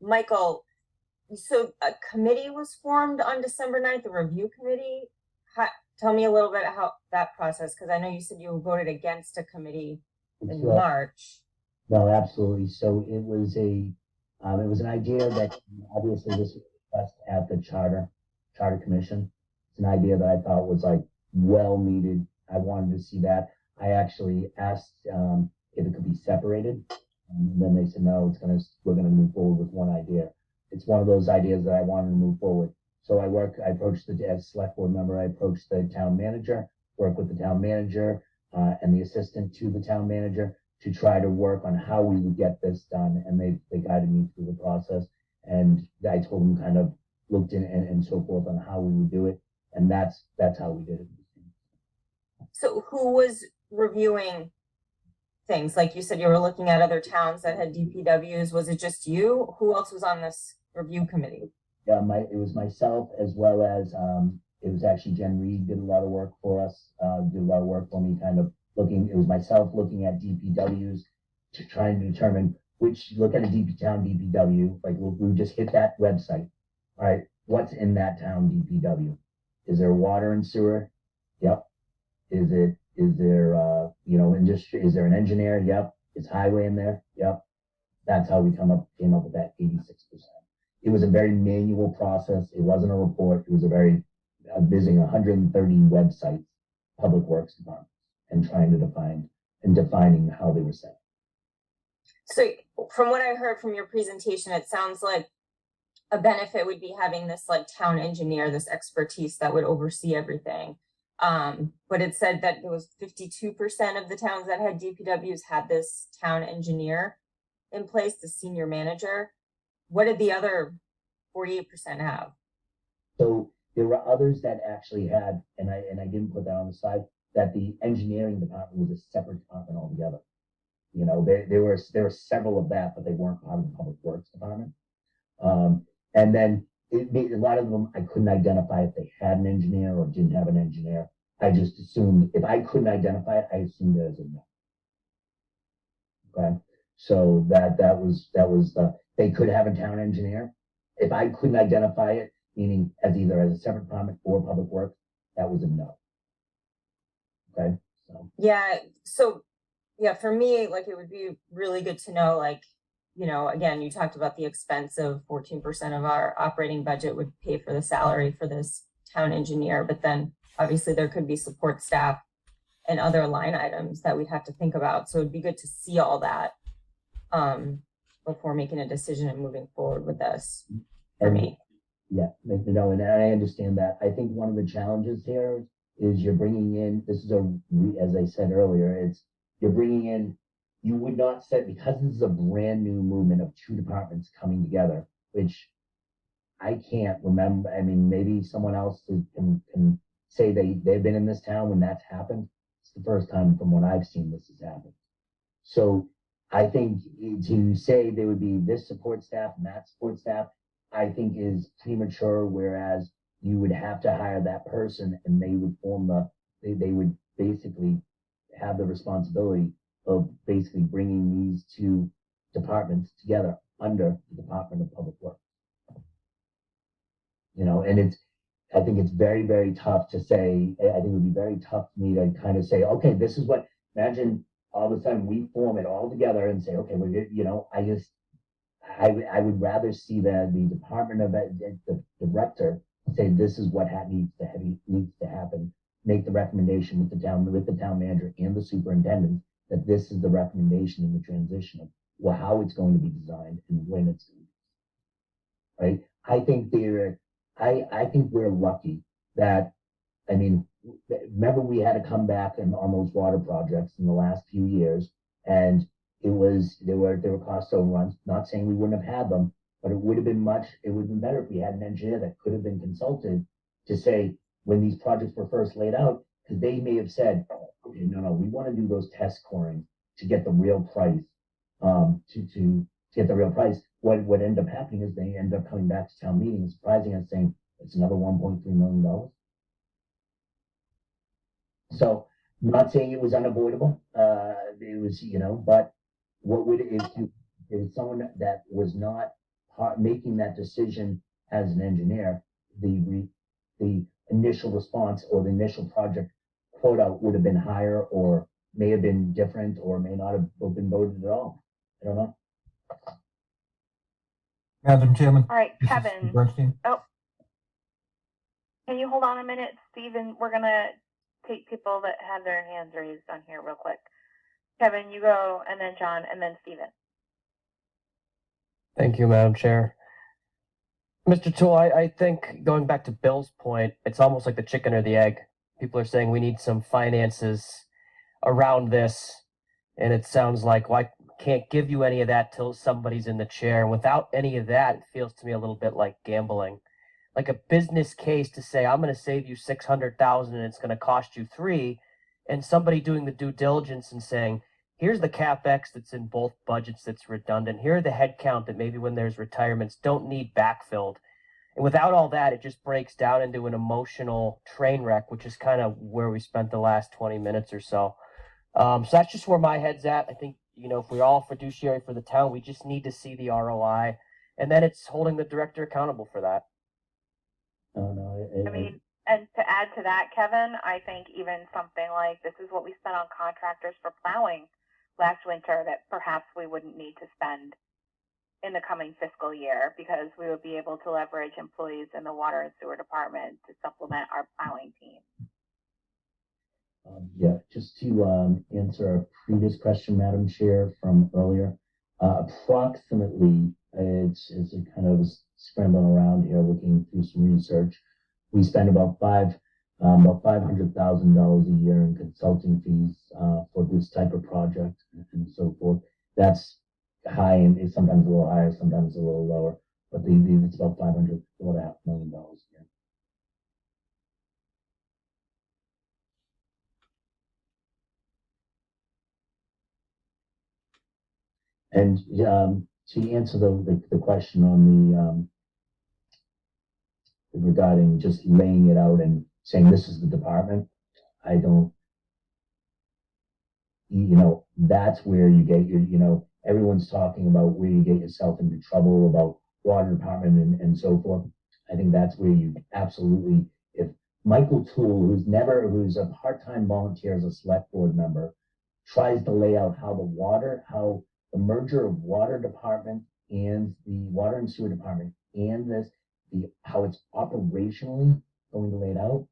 Michael, so a committee was formed on December 9th, a review committee. Tell me a little bit how that process, because I know you said you voted against a committee in March. No, absolutely. So it was an idea that obviously this was discussed at the charter commission. It's an idea that I thought was like well needed. I wanted to see that. I actually asked if it could be separated. And then they said, no, we're gonna move forward with one idea. It's one of those ideas that I wanted to move forward. So I approached as select board member, I approached the town manager, worked with the town manager and the assistant to the town manager to try to work on how we would get this done. And they guided me through the process. And I told them kind of looked in and so forth on how we would do it. And that's how we did it. So who was reviewing things? Like you said, you were looking at other towns that had DPWs. Was it just you? Who else was on this review committee? Yeah, it was myself, as well as it was actually Jen Reed did a lot of work for us, did a lot of work for me, kind of it was myself looking at DPWs to try and determine look at a DPW, like we just hit that website. All right, what's in that town DPW? Is there water and sewer? Yep. Is there industry? Is there an engineer? Yep. Is highway in there? Yep. That's how we came up with that 86%. It was a very manual process. It wasn't a report. It was visiting 130 websites, public works departments, and trying to defining how they were set. So from what I heard from your presentation, it sounds like a benefit would be having this like town engineer, this expertise that would oversee everything. But it said that there was 52% of the towns that had DPWs had this town engineer in place, the senior manager. What did the other 48% have? So there were others that actually had, and I didn't put that on the side, that the engineering department was a separate department altogether. There were several of that, but they weren't part of the public works department. And then a lot of them I couldn't identify if they had an engineer or didn't have an engineer. I just assumed if I couldn't identify it, I assumed it as a no. Okay, so that was they could have a town engineer. If I couldn't identify it, meaning as either as a separate department or public works, that was a no. Okay, so Yeah. So yeah, for me, like it would be really good to know, like, you know, again, you talked about the expense of 14% of our operating budget would pay for the salary for this town engineer, but then obviously there could be support staff and other line items that we'd have to think about. So it'd be good to see all that before making a decision and moving forward with this for me. yeah, no, and I understand that. I think one of the challenges here is you're bringing in, this is as I said earlier, you're bringing in, you would not set, because this is a brand new movement of two departments coming together, which I can't remember. I mean, maybe someone else can say they've been in this town when that's happened. It's the first time from what I've seen this has happened. So I think to say there would be this support staff and that support staff, I think is premature, whereas you would have to hire that person and they would they would basically have the responsibility of basically bringing these two departments together under the Department of Public Works. You know, and I think it's very, very tough to say, I think it would be very tough for me to kind of say, okay, this is what, imagine all of a sudden we form it all together and say, okay, you know, I would rather see the Department of the director say this is what needs to happen, make the recommendation with the town manager and the superintendent that this is the recommendation in the transition of how it's going to be designed and when it's going to be. Right? I think we're lucky that, I mean, remember we had to come back on those water projects in the last few years, and there were cost overruns. Not saying we wouldn't have had them, but it would have been better if we had an engineer that could have been consulted to say when these projects were first laid out, because they may have said, okay, no, we want to do those test coring to get the real price. To get the real price. What ended up happening is they end up coming back to town meeting and surprising us saying it's another $1.3 million. So not saying it was unavoidable. It was, you know, but what would if someone that was not making that decision as an engineer, the initial response or the initial project quota would have been higher or may have been different or may not have been voted at all. I don't know. Madam Chairman. All right, this is Kevin. Steve Bernstein. Oh, can you hold on a minute, Stephen? We're gonna take people that have their hands raised on here real quick. Kevin, you go, and then John, and then Stephen. Thank you, Madam Chair. Mr. Toole, I think going back to Bill's point, it's almost like the chicken or the egg. People are saying we need some finances around this, and it sounds like, well, I can't give you any of that till somebody's in the chair. And without any of that, it feels to me a little bit like gambling. Like a business case to say, I'm going to save you $600,000 and it's going to cost you $3 million, and somebody doing the due diligence and saying, here's the CapEx that's in both budgets that's redundant. Here are the headcount that maybe when there's retirements don't need backfilled. And without all that, it just breaks down into an emotional train wreck, which is kind of where we spent the last 20 minutes or so. So that's just where my head's at. I think, you know, if we're all fiduciary for the town, we just need to see the ROI. And then it's holding the director accountable for that. I mean, and to add to that, Kevin, I think even something like this is what we spent on contractors for plowing last winter that perhaps we wouldn't need to spend in the coming fiscal year because we would be able to leverage employees in the water and sewer department to supplement our plowing team. Yeah, just to answer a previous question, Madam Chair, from earlier, approximately, it's a kind of scrambling around here looking through some research. We spend about $500,000 a year in consulting fees for this type of project and so forth. That's high, and it's sometimes a little higher, sometimes a little lower, but it's about $500,000 a year. And to answer the question on regarding just laying it out and saying this is the department. I don't, that's where you get your, everyone's talking about where you get yourself into trouble about water department and so forth. I think that's where you absolutely, if Michael Toole, who's a part-time volunteer as a select board member, tries to lay out how the merger of water department and the water and sewer department and how it's operationally going to lay it out.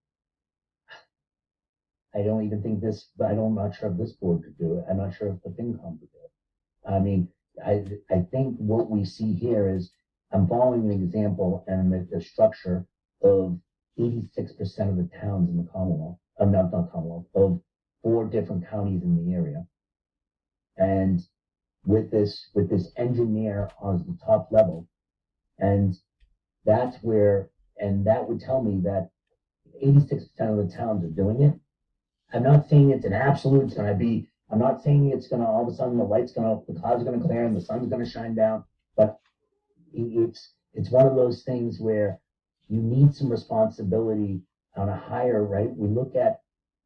I don't even think I'm not sure if this board could do it. I'm not sure if the FinCom could do it. I mean, I think what we see here is I'm following the example and the structure of 86% of the towns in the Commonwealth, not Commonwealth, of 4 different counties in the area. And with this engineer on the top level, and that would tell me that 86% of the towns are doing it. I'm not saying it's an absolute, I'm not saying it's gonna, all of a sudden the clouds are gonna clear and the sun's gonna shine down, but it's one of those things where you need some responsibility on a higher, right? We look at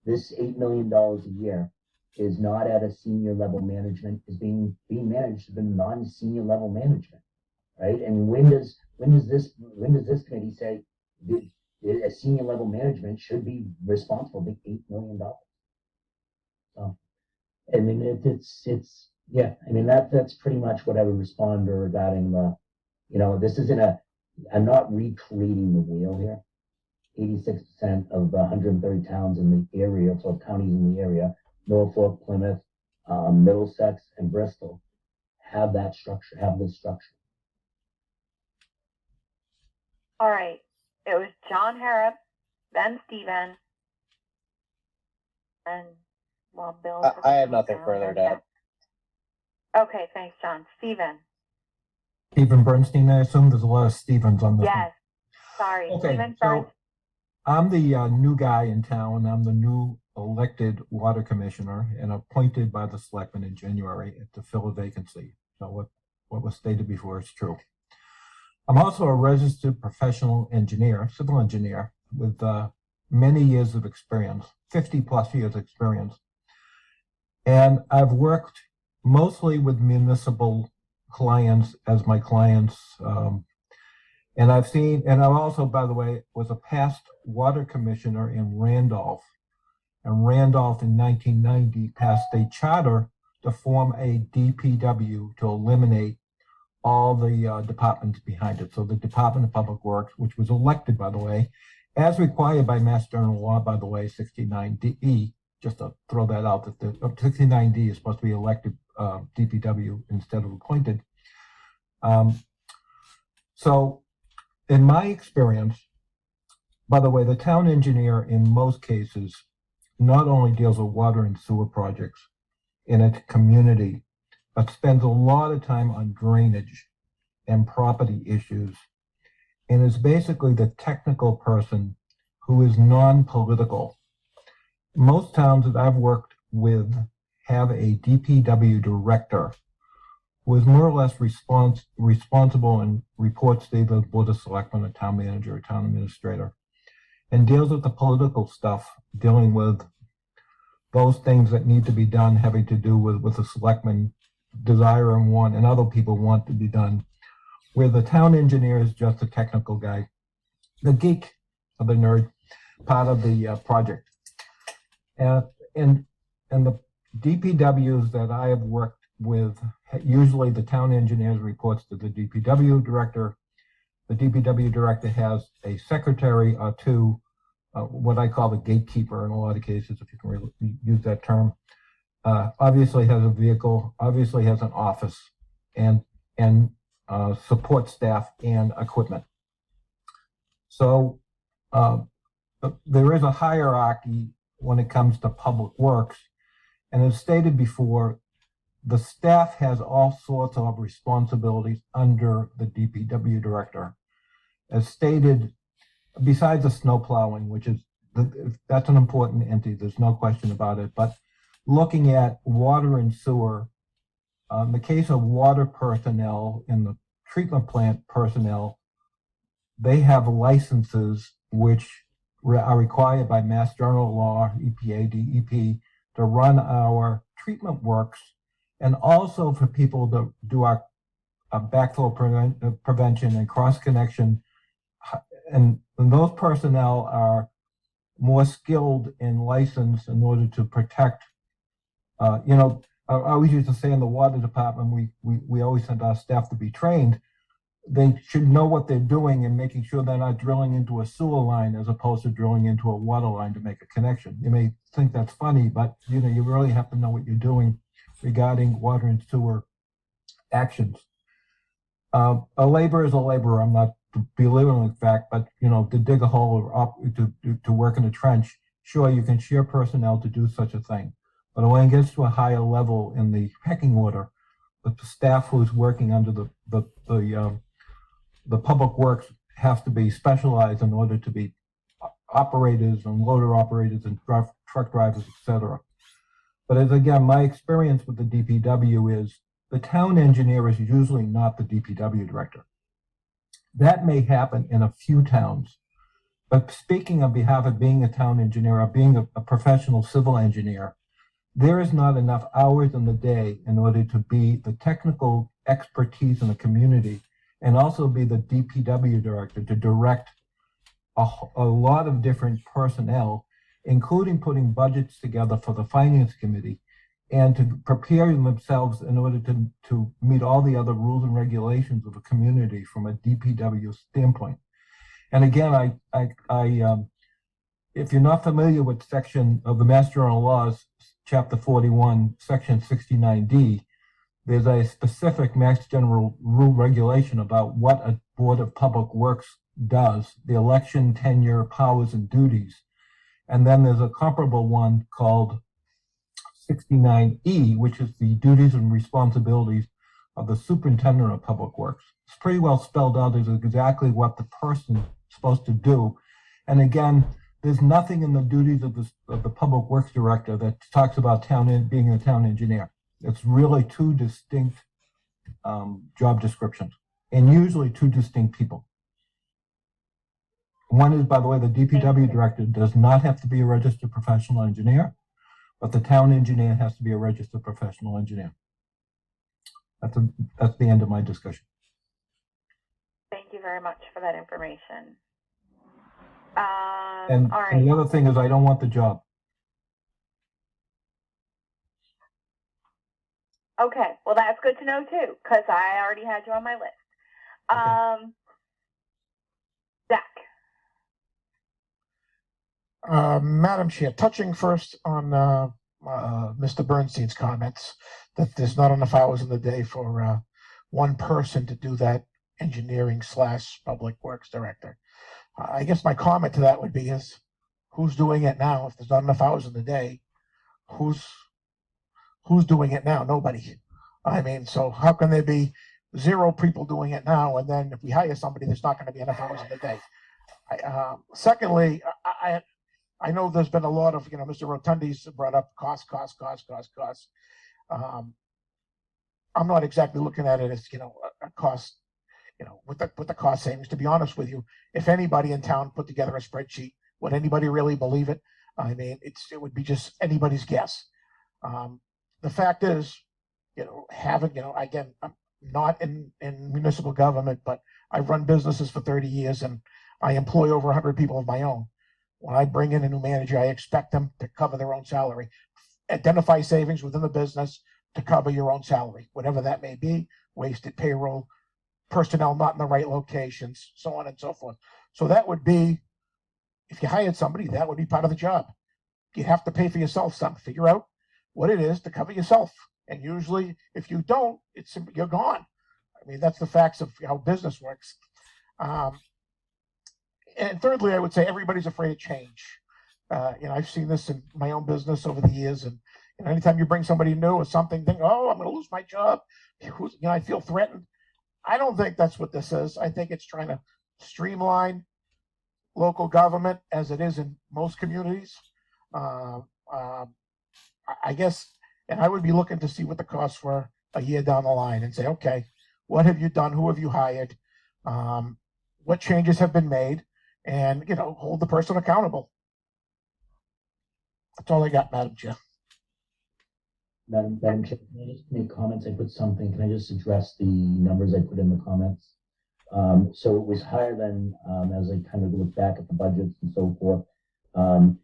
this $8 million a year is not at a senior level management, is being managed in non-senior level management, right? And when does this committee say a senior level management should be responsible for $8 million? So, I mean, that's pretty much what I would respond to regarding this isn't I'm not recreating the wheel here. 86% of the 130 towns in the area, so counties in the area, Norfolk, Plymouth, Middlesex, and Bristol, have this structure. All right. It was John Harrop, then Stephen, and Bill. I have nothing further to add. Okay, thanks, John. Stephen. Stephen Bernstein, I assume there's a lot of Stevens on this. Yes. Sorry. Okay, Stephen so I'm the new guy in town. I'm the new elected water commissioner and appointed by the selectmen in January to fill a vacancy. So what was stated before is true. I'm also a registered professional engineer, civil engineer, with many years of experience, 50 plus years experience. And I've worked mostly with municipal clients as my clients. And I also, by the way, was a past water commissioner in Randolph. And Randolph in 1990 passed a charter to form a DPW to eliminate all the departments behind it. So the Department of Public Works, which was elected, by the way, as required by Mass General Law, by the way, 69D, just to throw that out, that the 69D is supposed to be elected DPW instead of appointed. So in my experience, by the way, the town engineer in most cases not only deals with water and sewer projects in its community, but spends a lot of time on drainage and property issues, and is basically the technical person who is non-political. Most towns that I've worked with have a DPW director who is more or less responsible and reports to either the Board of Selectmen, a town manager, or town administrator, and deals with the political stuff, dealing with those things that need to be done, having to do with the selectmen desire and want, and other people want to be done, where the town engineer is just a technical guy, the geek of the nerd part of the project. And the DPWs that I have worked with, usually the town engineer reports to the DPW director. The DPW director has a secretary or two, what I call the gatekeeper in a lot of cases, if you can really use that term. Obviously has a vehicle, obviously has an office, and support staff and equipment. So there is a hierarchy when it comes to public works, and as stated before, the staff has all sorts of responsibilities under the DPW director. As stated, besides the snow plowing, which is, that's an important entity, there's no question about it, but looking at water and sewer, in the case of water personnel and the treatment plant personnel, they have licenses which are required by Mass General Law, EPA, DEP, to run our treatment works, and also for people to do our backflow prevention and cross connection. And those personnel are more skilled and licensed in order to protect. I always used to say in the water department, we always sent our staff to be trained. They should know what they're doing and making sure they're not drilling into a sewer line as opposed to drilling into a water line to make a connection. You may think that's funny, but you really have to know what you're doing regarding water and sewer actions. A laborer is a laborer. I'm not belittling the fact, but to dig a hole or to work in a trench, sure, you can share personnel to do such a thing. But when it gets to a higher level in the pecking order, the staff who's working under the public works has to be specialized in order to be operators and loader operators and truck drivers, etc. But as again, my experience with the DPW is the town engineer is usually not the DPW director. That may happen in a few towns, but speaking on behalf of being a town engineer or being a professional civil engineer, there is not enough hours in the day in order to be the technical expertise in the community and also be the DPW director to direct a lot of different personnel, including putting budgets together for the finance committee and to prepare themselves in order to meet all the other rules and regulations of a community from a DPW standpoint. And again, if you're not familiar with section of the Mass General Laws, Chapter 41, Section 69D, there's a specific Mass General rule regulation about what a Board of Public Works does, the election, tenure, powers, and duties. And then there's a comparable one called 69E, which is the duties and responsibilities of the Superintendent of Public Works. It's pretty well spelled out as exactly what the person is supposed to do. And again, there's nothing in the duties of the Public Works Director that talks about being a town engineer. It's really two distinct job descriptions, and usually two distinct people. One is, by the way, the DPW director does not have to be a registered professional engineer, but the town engineer has to be a registered professional engineer. That's the end of my discussion. Thank you very much for that information. And, all right. and the other thing is I don't want the job. Okay, well, that's good to know too, because I already had you on my list. Zach. Madam Chair, touching first on Mr. Bernstein's comments that there's not enough hours in the day for one person to do that engineering / public works director. I guess my comment to that would be is who's doing it now? If there's not enough hours in the day, who's doing it now? Nobody. I mean, so how can there be 0 people doing it now? And then if we hire somebody, there's not going to be enough hours in the day. Secondly, I know there's been a lot of, Mr. Rotundi's brought up cost. I'm not exactly looking at it as, a cost, with the cost savings. To be honest with you, if anybody in town put together a spreadsheet, would anybody really believe it? I mean, it would be just anybody's guess. The fact is, again, I'm not in municipal government, but I've run businesses for 30 years and I employ over 100 people of my own. When I bring in a new manager, I expect them to cover their own salary. Identify savings within the business to cover your own salary, whatever that may be, wasted payroll, personnel not in the right locations, so on and so forth. So that would be, if you hired somebody, that would be part of the job. You have to pay for yourself some, figure out what it is to cover yourself. And usually if you don't, you're gone. I mean, that's the facts of how business works. And thirdly, I would say everybody's afraid of change. I've seen this in my own business over the years. And anytime you bring somebody new or something, think, oh, I'm going to lose my job. I feel threatened. I don't think that's what this is. I think it's trying to streamline local government as it is in most communities. I guess, and I would be looking to see what the costs were a year down the line and say, okay, what have you done? Who have you hired? what changes have been made and, hold the person accountable. That's all I got, Madam Chair. Madam Chair, can I just make comments? I put something, can I just address the numbers I put in the comments? So it was higher than, as I kind of look back at the budgets and so forth, when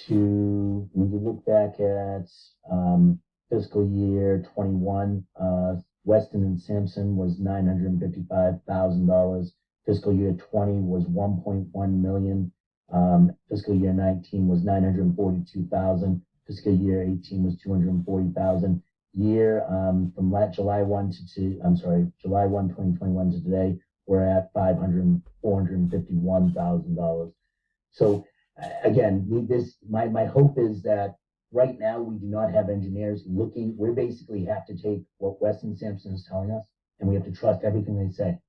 you look back at fiscal year 21, Weston and Sampson was $955,000. Fiscal year 20 was 1.1 million. Fiscal year 19 was 942,000. Fiscal year 18 was 240,000. Year from July 1, 2021 to today, we're at $451,000. So again, my hope is that right now we do not have engineers looking. We basically have to take what Weston Sampson is telling us, and we have to trust everything they say.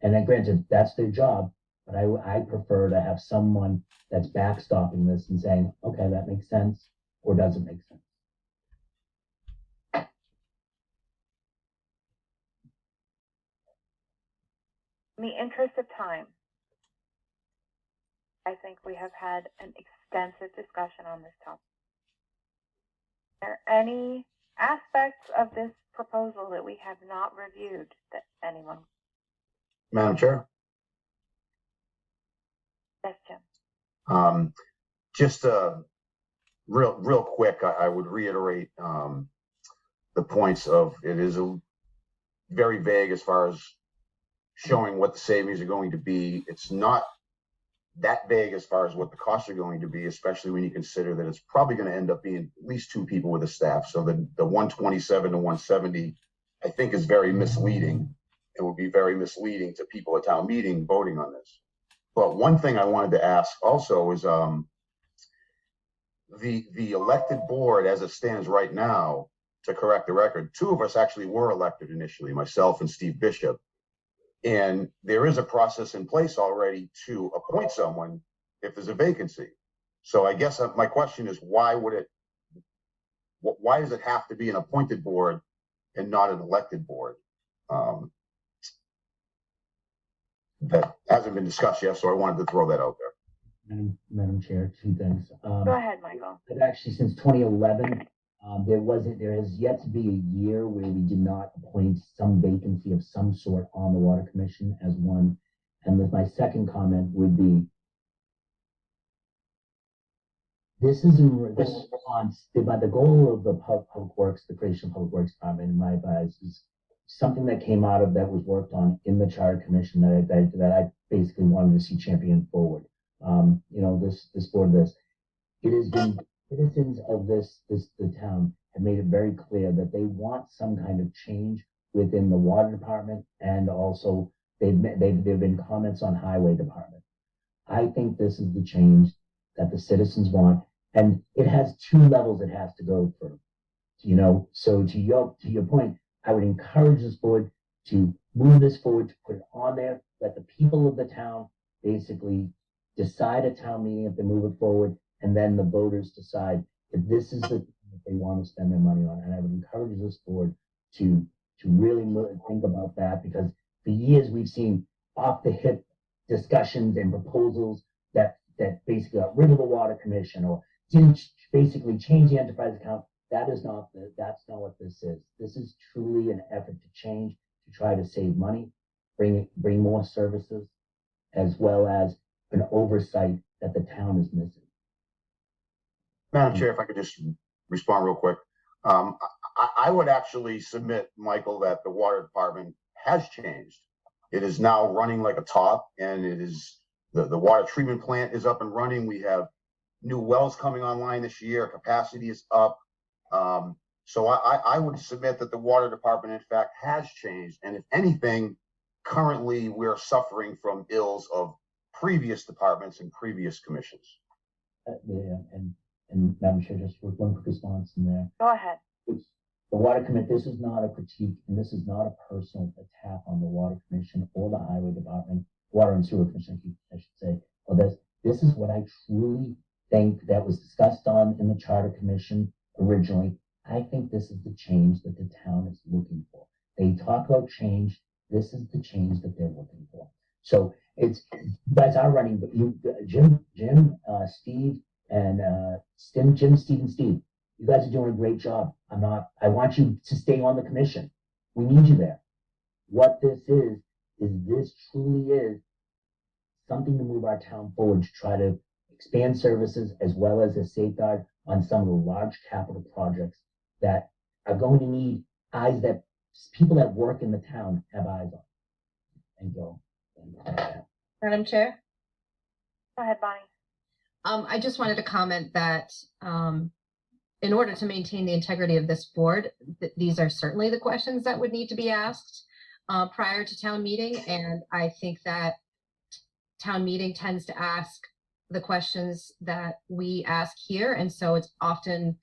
And then, granted, that's their job, but I prefer to have someone that's backstopping this and saying, okay, that makes sense, or doesn't make sense. In the interest of time, I think we have had an extensive discussion on this topic. Are there any aspects of this proposal that we have not reviewed that anyone? Madam Chair? Yes, Jim. Just real quick, I would reiterate the points of it is very vague as far as showing what the savings are going to be. It's not that vague as far as what the costs are going to be, especially when you consider that it's probably going to end up being at least 2 people with a staff. So the 127 to 170, I think, is very misleading. It would be very misleading to people at town meeting voting on this. But one thing I wanted to ask also is the elected board as it stands right now, to correct the record, 2 of us actually were elected initially, myself and Steve Bishop. And there is a process in place already to appoint someone if there's a vacancy. So I guess my question is, why does it have to be an appointed board and not an elected board? That hasn't been discussed yet, so I wanted to throw that out there. Madam Chair, 2 things. Go ahead, Michael. But actually, since 2011, there has yet to be a year where we did not appoint some vacancy of some sort on the Water Commission as one. And my second comment would be, this is in response, the goal of the Public Works, the creation of Public Works Department, in my advice, is something that came out of that was worked on in the Charter Commission that I basically wanted to see championed forward. This board, it has been citizens of the town have made it very clear that they want some kind of change within the water department, and also there have been comments on highway department. I think this is the change that the citizens want, and it has 2 levels it has to go through. So to your point, I would encourage this board to move this forward, to put it on there, let the people of the town basically decide at town meeting if they move it forward, and then the voters decide if this is the thing that they want to spend their money on. And I would encourage this board to really think about that, because for years we've seen off the hip discussions and proposals that basically got rid of the Water Commission or didn't basically change the enterprise account. That's not what this is. This is truly an effort to change, to try to save money, bring more services, as well as an oversight that the town is missing. Madam Chair, if I could just respond real quick. I would actually submit, Michael, that the water department has changed. It is now running like a top, and it is the water treatment plant is up and running. We have new wells coming online this year. Capacity is up. So I would submit that the water department, in fact, has changed. And if anything, currently we're suffering from ills of previous departments and previous commissions. And Madam Chair, just with one quick response in there. Go ahead. The Water Commission, this is not a critique, and this is not a personal attack on the Water Commission or the Highway Department, Water and Sewer Commission, I should say. Or this is what I truly think that was discussed on in the Charter Commission originally. I think this is the change that the town is looking for. They talk about change. This is the change that they're looking for. So it's, you guys are running, but Jim, Steve, and Jim, Steve, and Steve, you guys are doing a great job. I want you to stay on the commission. We need you there. What this is this truly is something to move our town forward to try to expand services as well as a safeguard on some of the large capital projects that are going to need eyes, that people that work in the town have eyes on. And go. Madam Chair? Go ahead, Bonnie. I just wanted to comment that in order to maintain the integrity of this board, these are certainly the questions that would need to be asked prior to town meeting. And I think that town meeting tends to ask the questions that we ask here. And so it's often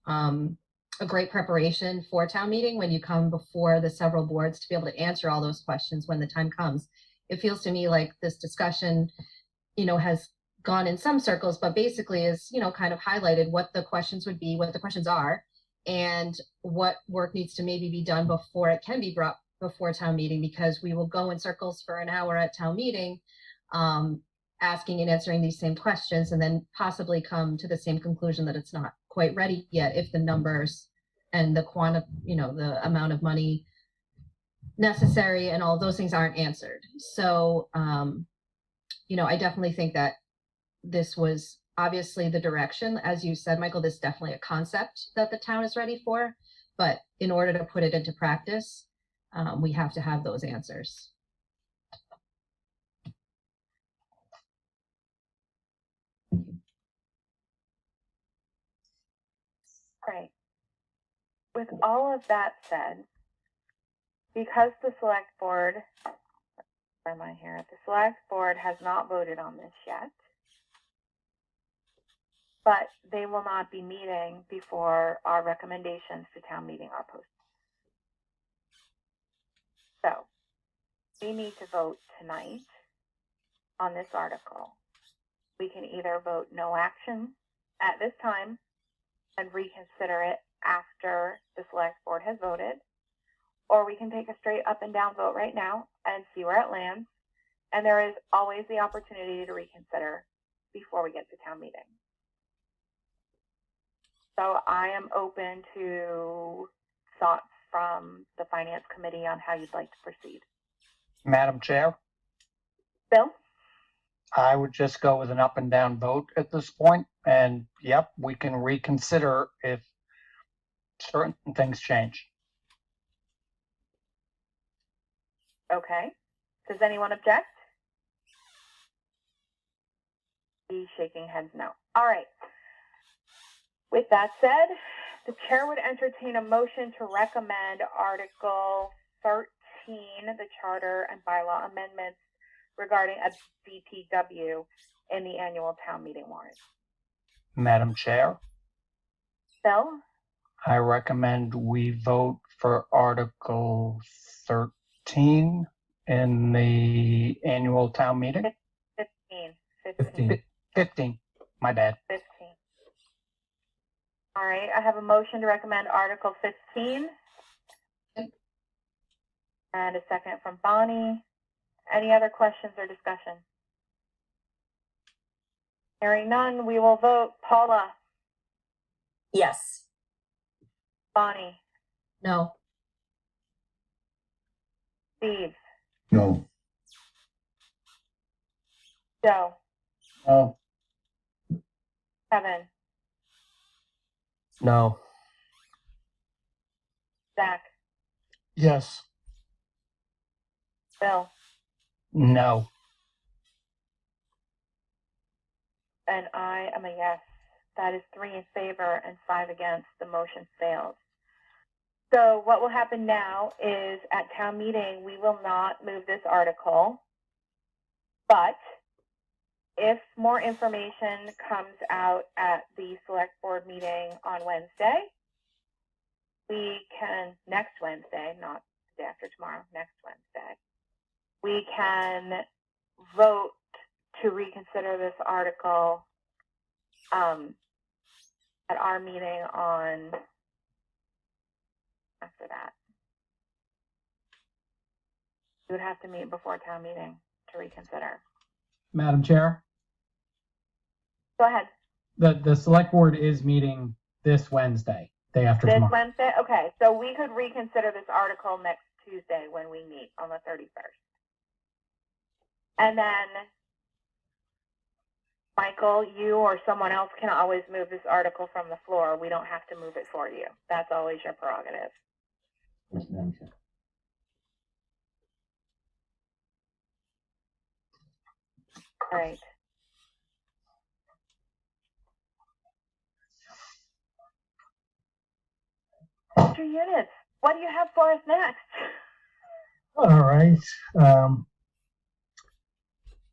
a great preparation for town meeting when you come before the several boards to be able to answer all those questions when the time comes. It feels to me like this discussion, has gone in some circles, but basically is, kind of highlighted what the questions would be, what the questions are, and what work needs to maybe be done before it can be brought before town meeting, because we will go in circles for an hour at town meeting, asking and answering these same questions, and then possibly come to the same conclusion that it's not quite ready yet if the numbers and the the amount of money necessary and all those things aren't answered. So, I definitely think that this was obviously the direction. As you said, Michael, this is definitely a concept that the town is ready for, but in order to put it into practice, we have to have those answers. Great. With all of that said, because the select board, where am I here? The select board has not voted on this yet, but they will not be meeting before our recommendations to town meeting are posted. So we need to vote tonight on this article. We can either vote no action at this time and reconsider it after the select board has voted, or we can take a straight up and down vote right now and see where it lands. And there is always the opportunity to reconsider before we get to town meeting. So I am open to thoughts from the Finance Committee on how you'd like to proceed. Madam Chair, Bill? I would just go with an up and down vote at this point, and yep, we can reconsider if certain things change. Okay. Does anyone object? He's shaking heads no. All right. With that said, the chair would entertain a motion to recommend Article 13, the Charter and Bylaw Amendments regarding a DPW in the annual town meeting warrant. Madam Chair, Bill? I recommend we vote for Article 13 in the annual town meeting. 15, my bad. 15. All right, I have a motion to recommend Article 15. And a second from Bonnie. Any other questions or discussion? Hearing none, we will vote. Paula? Yes. Bonnie? No. Steve? No. Joe? No. Kevin? No. Zach? Yes. Bill? No. And I am a yes. That is 3 in favor and 5 against. The motion fails. So what will happen now is at town meeting, we will not move this article, but if more information comes out at the select board meeting on Wednesday, we can, next Wednesday, not the day after tomorrow, next Wednesday, we can vote to reconsider this article at our meeting on after that. We would have to meet before town meeting to reconsider. Madam Chair, Go ahead. the select board is meeting this Wednesday, day after This tomorrow. Wednesday? Okay, so we could reconsider this article next Tuesday when we meet on the 31st. And then, Michael, you or someone else can always move this article from the floor. We don't have to move it for you. That's always your prerogative. Yes, Madam Chair. All right. Mr. Eunice, what do you have for us next? All right.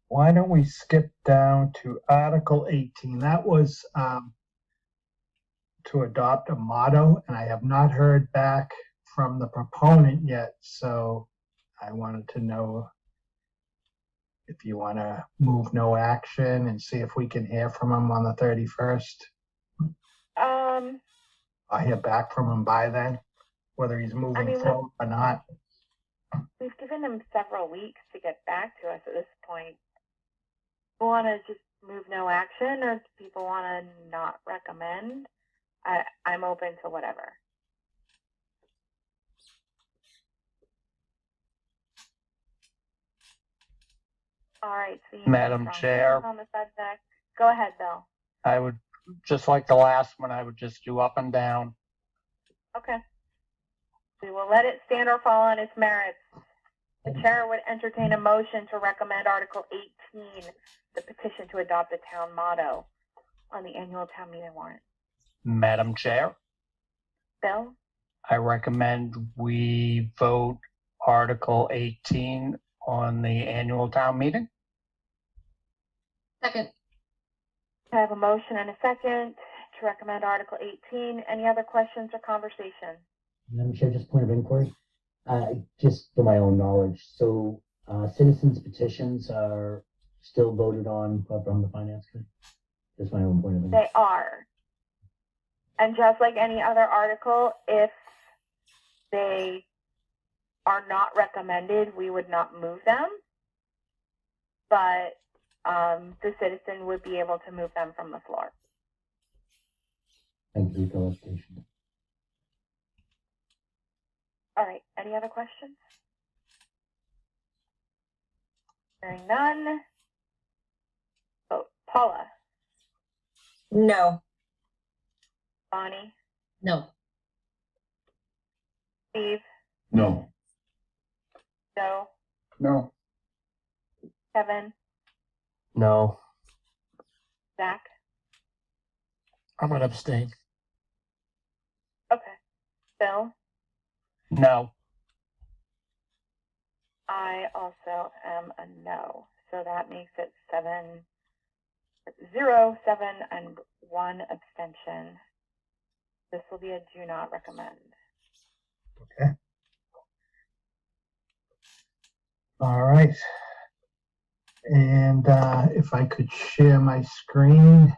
Why don't we skip down to Article 18? That was to adopt a motto, and I have not heard back from the proponent yet, so I wanted to know if you want to move no action and see if we can hear from him on the 31st. I'll hear back from him by then, whether he's moving forward or not. We've given him several weeks to get back to us at this point. Do you want to just move no action, or do people want to not recommend? I'm open to whatever. All right. So you Madam have strong Chair. feelings on the subject. Go ahead, Bill. I would, just like the last one, I would just do up and down. Okay. We will let it stand or fall on its merits. The chair would entertain a motion to recommend Article 18, the petition to adopt a town motto, on the annual town meeting warrant. Madam Chair, Bill? I recommend we vote Article 18 on the annual town meeting. Second. I have a motion and a second to recommend Article 18. Any other questions or conversation? Madam Chair, just point of inquiry. Just for my own knowledge, so citizens petitions are still voted on from the finance committee? Just my own point of inquiry. They are. And just like any other article, if they are not recommended, we would not move them. But the citizen would be able to move them from the floor. Thank you for your clarification. All right. Any other questions? Hearing none. Oh, Paula. No. Bonnie. No. Steve. No. Joe. No. Kevin. No. Zach. I'm going to abstain. Okay. Bill. No. I also am a no. So that makes it 0, 7, and 1 abstention. This will be a do not recommend. Okay. All right. And if I could share my screen.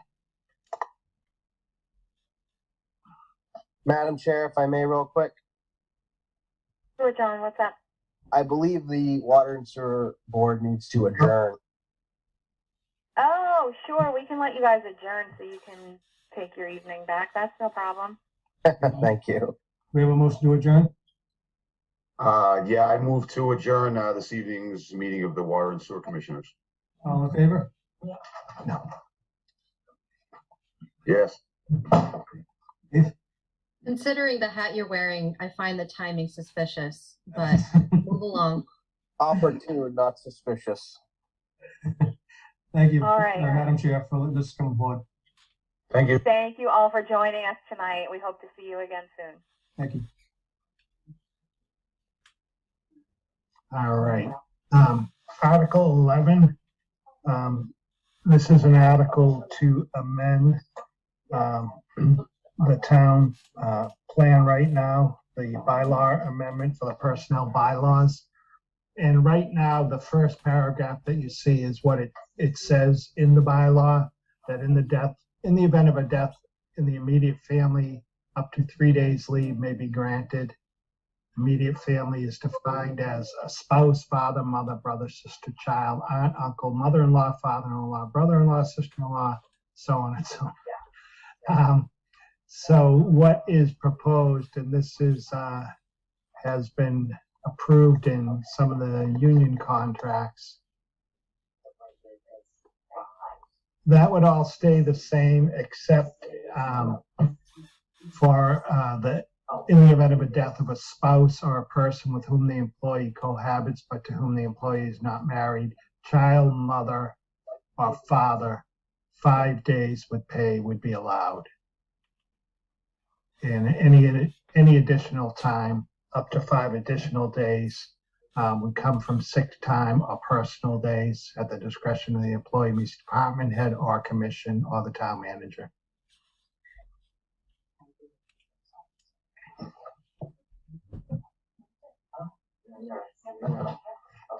Madam Chair, if I may, real quick. Sure, John, what's up? I believe the Water and Sewer Board needs to adjourn. Oh, sure. We can let you guys adjourn so you can take your evening back. That's no problem. Thank you. We have a motion to adjourn? Yeah, I move to adjourn this evening's meeting of the Water and Sewer Commissioners. All in favor? No. Yes. Considering the hat you're wearing, I find the timing suspicious, but move along. Opportune, not suspicious. Thank you, All right. Madam Chair, for letting this come aboard. Thank you. Thank you all for joining us tonight. We hope to see you again soon. Thank you. All right. Article 11. This is an article to amend the town plan right now, the bylaw amendment for the personnel bylaws. And right now, the first paragraph that you see is what it says in the bylaw, that in the event of a death in the immediate family, up to 3 days leave may be granted. Immediate family is defined as a spouse, father, mother, brother, sister, child, aunt, uncle, mother-in-law, father-in-law, brother-in-law, sister-in-law, so on and so on. So what is proposed, and this is has been approved in some of the union contracts, that would all stay the same except for in the event of a death of a spouse or a person with whom the employee cohabits but to whom the employee is not married, child, mother, or father, 5 days with pay would be allowed. And any additional time, up to 5 additional days, would come from sick time or personal days at the discretion of the employee's department head or commission or the town manager.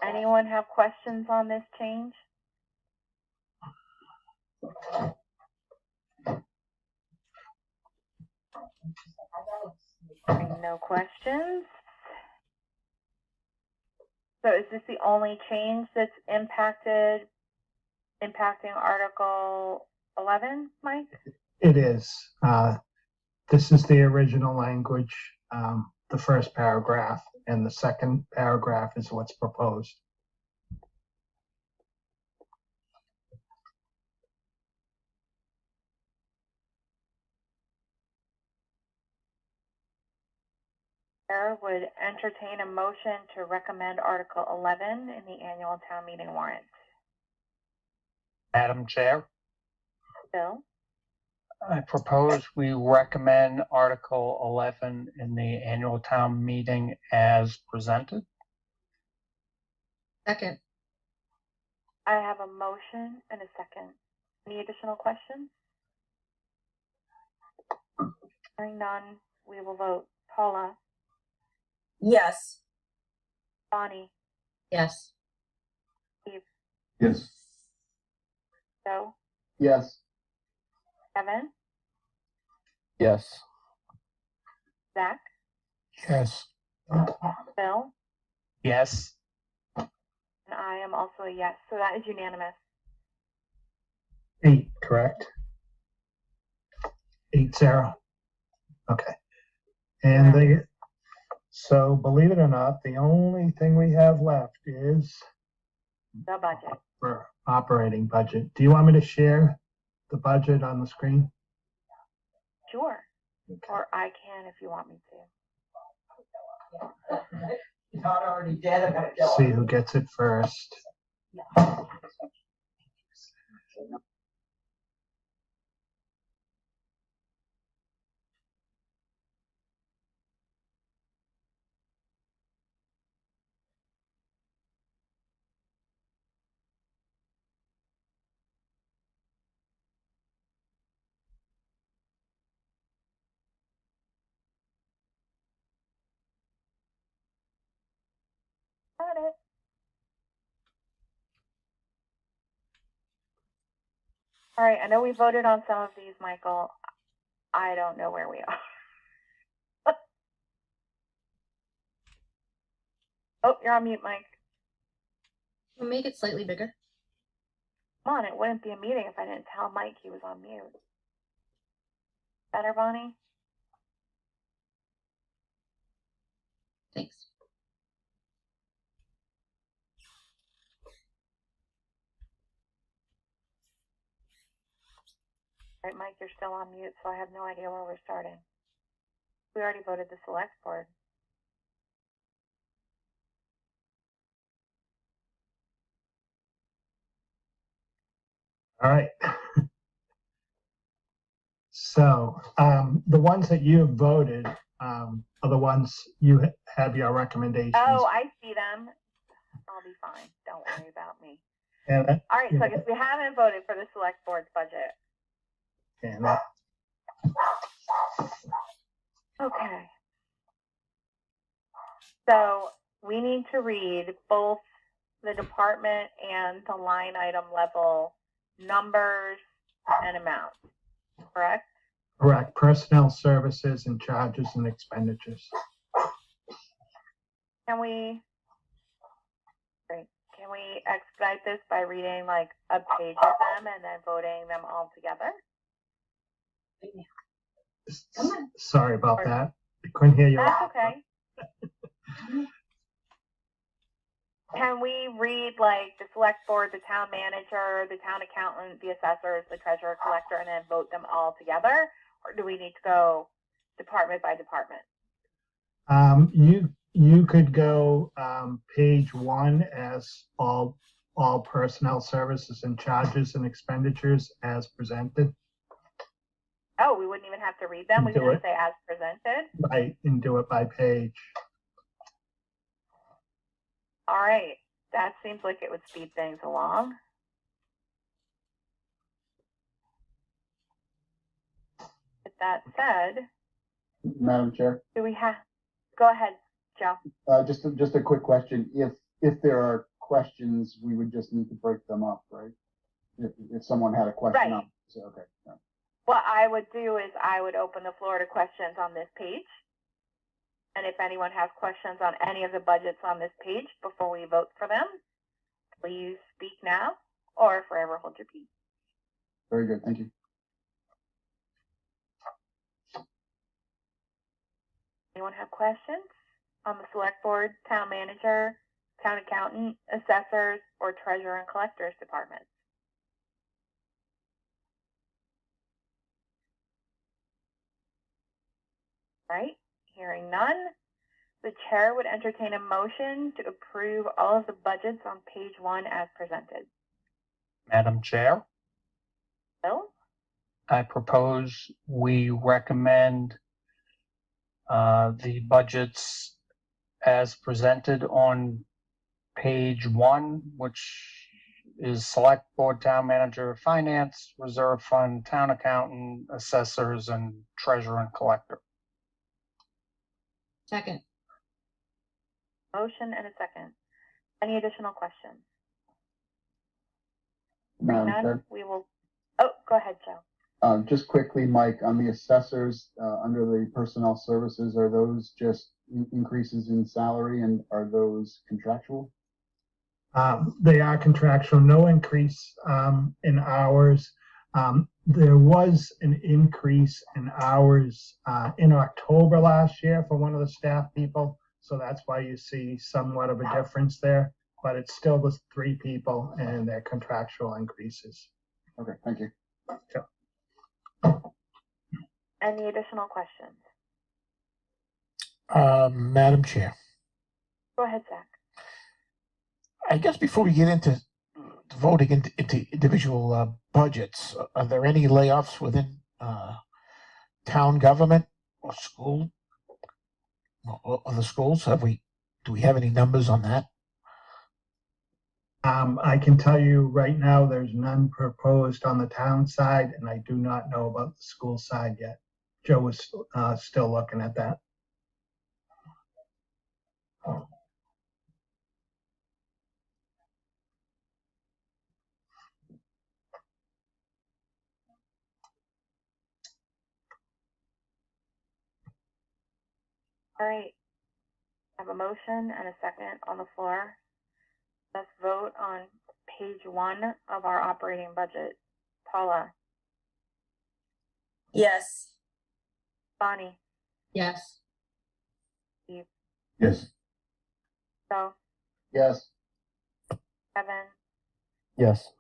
Anyone have questions on this change? No questions. So is this the only change that's impacting Article 11, Mike? It is. This is the original language, the first paragraph, and the second paragraph is what's proposed. Chair would entertain a motion to recommend Article 11 in the annual town meeting warrant. Madam Chair, Bill? I propose we recommend Article 11 in the annual town meeting as presented. Second. I have a motion and a second. Any additional questions? Hearing none, we will vote. Paula? Yes. Bonnie? Yes. Steve? Yes. Joe? Yes. Kevin? Yes. Zach? Yes. Bill? Yes. And I am also a yes, so that is unanimous. 8, correct? 8-0. Okay. And so believe it or not, the only thing we have left is The budget. for operating budget. Do you want me to share the budget on the screen? Sure. Or I can if you want me to. Not already dead. I gotta See who gets it first. Got it. All right, I know we voted on some of these, Michael. I don't know where we are. Oh, you're on mute, Mike. We'll make it slightly bigger. Come on, it wouldn't be a meeting if I didn't tell Mike he was on mute. Better, Bonnie? Thanks. All right, Mike, you're still on mute, so I have no idea where we're starting. We already voted the select board. All right. So the ones that you have voted are the ones you have your recommendations. Oh, I see them. I'll be fine. Don't worry about me. And, All right, so I guess we haven't voted for the select board's budget. and Okay. So we need to read both the department and the line item level numbers and amounts, correct? correct, personnel services and charges and expenditures. Can we expedite this by reading like a page of them and then voting them all together? Sorry about that. I couldn't hear you. That's okay. Can we read like the select board, the town manager, the town accountant, the assessors, the treasurer, collector, and then vote them all together? Or do we need to go department by department? You could go page 1 as all personnel services and charges and expenditures as presented. Oh, we wouldn't even have to read them. We could just say as presented. Right, and do it by page. All right, that seems like it would speed things along. With that said, Madam Chair, do we have? Go ahead, Joe. just a quick question. If there are questions, we would just need to break them up, right? If someone had a question, Right. So, okay. Yeah. What I would do is I would open the floor to questions on this page. And if anyone has questions on any of the budgets on this page before we vote for them, please speak now or forever hold your peace. Very good. Thank you. Anyone have questions on the select board, town manager, town accountant, assessors, or treasurer and collectors departments? Right, hearing none, the chair would entertain a motion to approve all of the budgets on page 1 as presented. Madam Chair, Bill? I propose we recommend the budgets as presented on page 1, which is select board, town manager, finance, reserve fund, town accountant, assessors, and treasurer and collector. Second. Motion and a second. Any additional questions? Madam None, Chair. we will, oh, go ahead, Joe. Just quickly, Mike, on the assessors, under the personnel services, are those just increases in salary, and are those contractual? They are contractual, no increase in hours. There was an increase in hours in October last year for one of the staff people, so that's why you see somewhat of a difference there, but it's still the 3 people and their contractual increases. Okay, thank you. Any additional questions? Madam Chair, Go ahead, Zach. I guess before we get into voting into individual budgets, are there any layoffs within town government or school or the schools? Do we have any numbers on that? I can tell you right now, there's none proposed on the town side, and I do not know about the school side yet. Joe is still looking at that. All right. I have a motion and a second on the floor. Let's vote on page 1 of our operating budget. Paula? Yes. Bonnie? Yes. Steve? Yes. Joe? Yes. Kevin? Yes.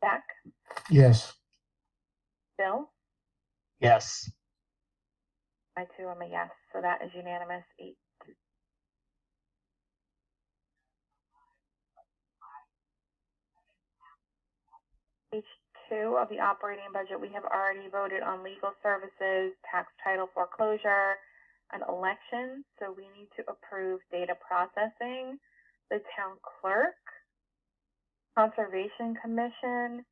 Zach? Yes. Bill? Yes. I too am a yes, so that is unanimous 8-2. Page 2 of the operating budget, we have already voted on legal services, tax title foreclosure, and elections. So we need to approve data processing, the town clerk, conservation commission,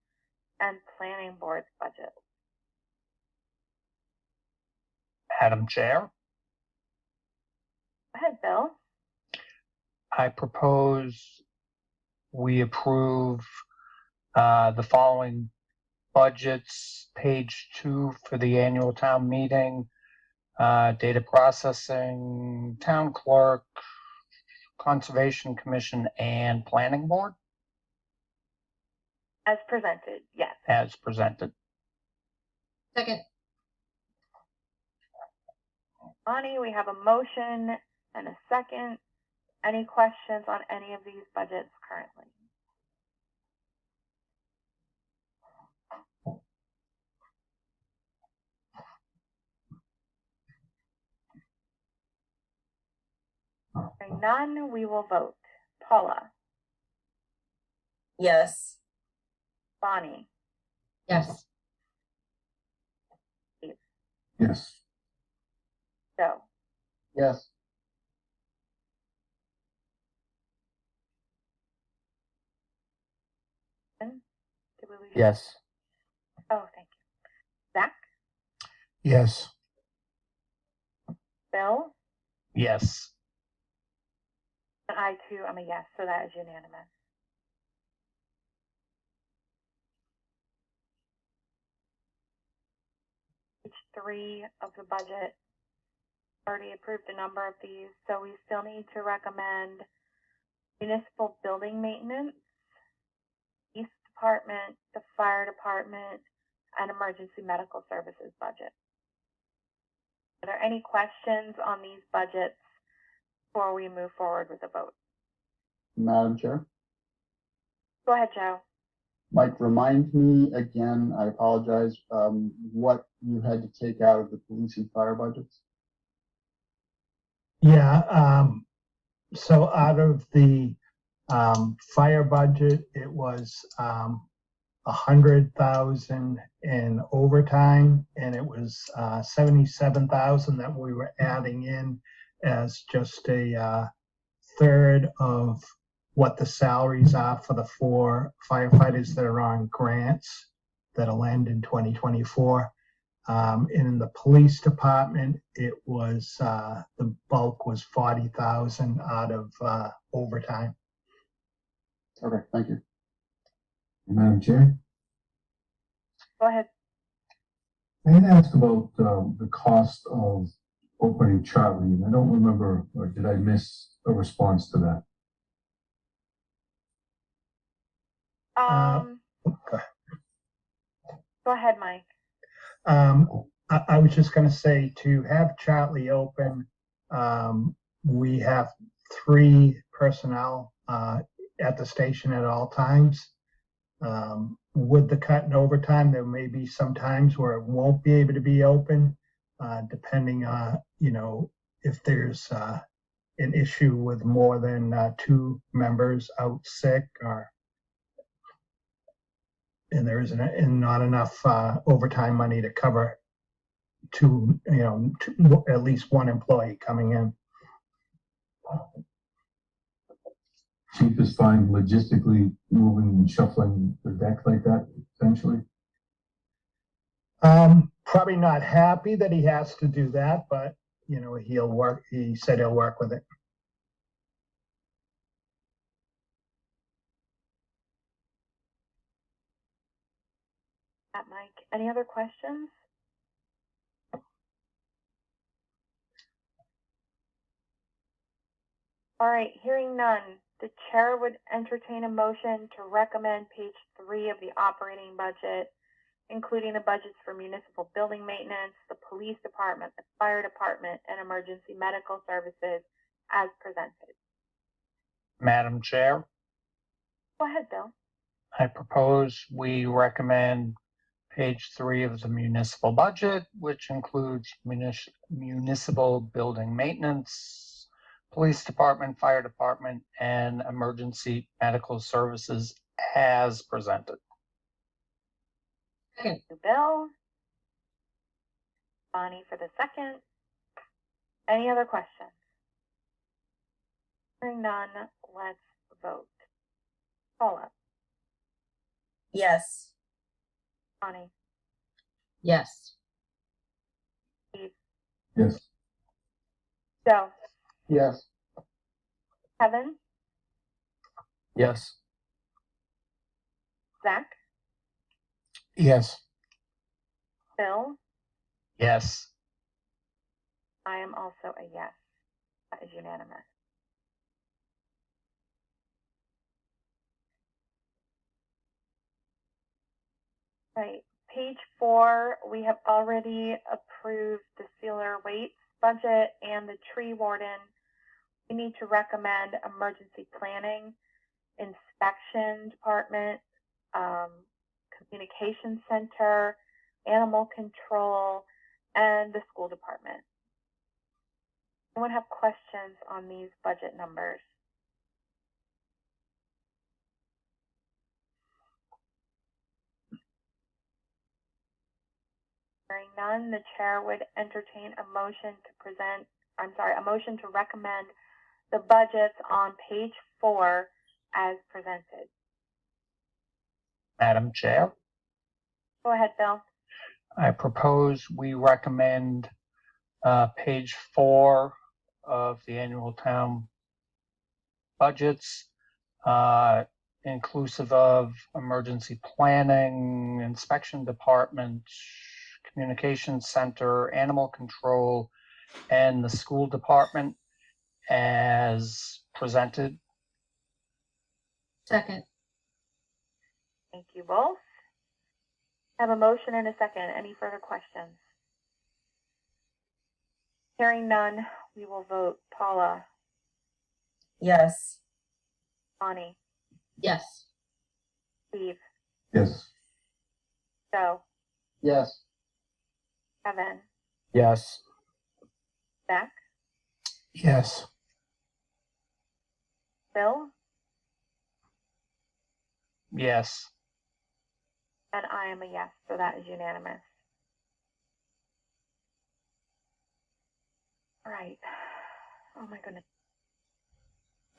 and planning board's budget. Madam Chair, Go ahead, Bill. I propose we approve the following budgets, page 2 for the annual town meeting, data processing, town clerk, Conservation Commission and Planning Board As presented, yes. as presented. Second. Bonnie, we have a motion and a second. Any questions on any of these budgets currently? Hearing none, we will vote. Paula, Yes. Bonnie, Yes. Yes. Joe, Yes. did we lose you? Yes. Oh, thank you. Zach, Yes. Bill, Yes. and I too am a yes, so that is unanimous. Page 3 of the budget already approved a number of these, so we still need to recommend municipal building maintenance, police department, the fire department, and emergency medical services budget. Are there any questions on these budgets before we move forward with the vote? Madam Chair, Go ahead, Joe. Mike, remind me again, I apologize, what you had to take out of the police and fire budgets? Yeah, so out of the fire budget, it was 100,000 in overtime, and it was 77,000 that we were adding in as just a third of what the salaries are for the 4 firefighters that are on grants that'll end in 2024. And in the police department, it was the bulk was 40,000 out of overtime. Okay, thank you. Madam Chair, Go ahead. I had asked about the cost of opening Charlie, and I don't remember, or did I miss a response to that? Go ahead, Mike. I was just going to say, to have Charlie open, we have 3 personnel at the station at all times. With the cut in overtime, there may be some times where it won't be able to be open, depending on, if there's an issue with more than 2 members out sick, and there isn't not enough overtime money to cover at least 1 employee coming in. Chief is fine logistically moving and shuffling the deck like that, essentially? Probably not happy that he has to do that, but he'll work. He said he'll work with it. Mike, any other questions? All right, hearing none, the chair would entertain a motion to recommend page 3 of the operating budget, including the budgets for municipal building maintenance, the police department, the fire department, and emergency medical services as presented. Madam Chair, Go ahead, Bill. I propose we recommend page 3 of the municipal budget, which includes municipal building maintenance, police department, fire department, and emergency medical services as presented. Thank you, Bill. Bonnie for the second. Any other questions? Hearing none, let's vote. Paula, Yes. Bonnie, Yes. Steve, Yes. Joe, Yes. Kevin, Yes. Zach, Yes. Bill. Yes. I am also a yes. That is unanimous. Right. Page 4, we have already approved the sealer weights budget and the tree warden. We need to recommend emergency planning, inspection department, communication center, animal control, and the school department. Anyone have questions on these budget numbers? Hearing none, the chair would entertain a motion to recommend the budgets on page 4 as presented. Madam Chair, Go ahead, Bill. I propose we recommend page 4 of the annual town budgets, inclusive of emergency planning, inspection department, communications center, animal control, and the school department as presented. Second. Thank you both. Have a motion and a second. Any further questions? Hearing none, we will vote. Paula, Yes. Bonnie, Yes. Steve, Yes. Joe, Yes. Kevin, Yes. Beck, Yes. Bill, Yes. and I am a yes, so that is unanimous. All right. Oh my goodness.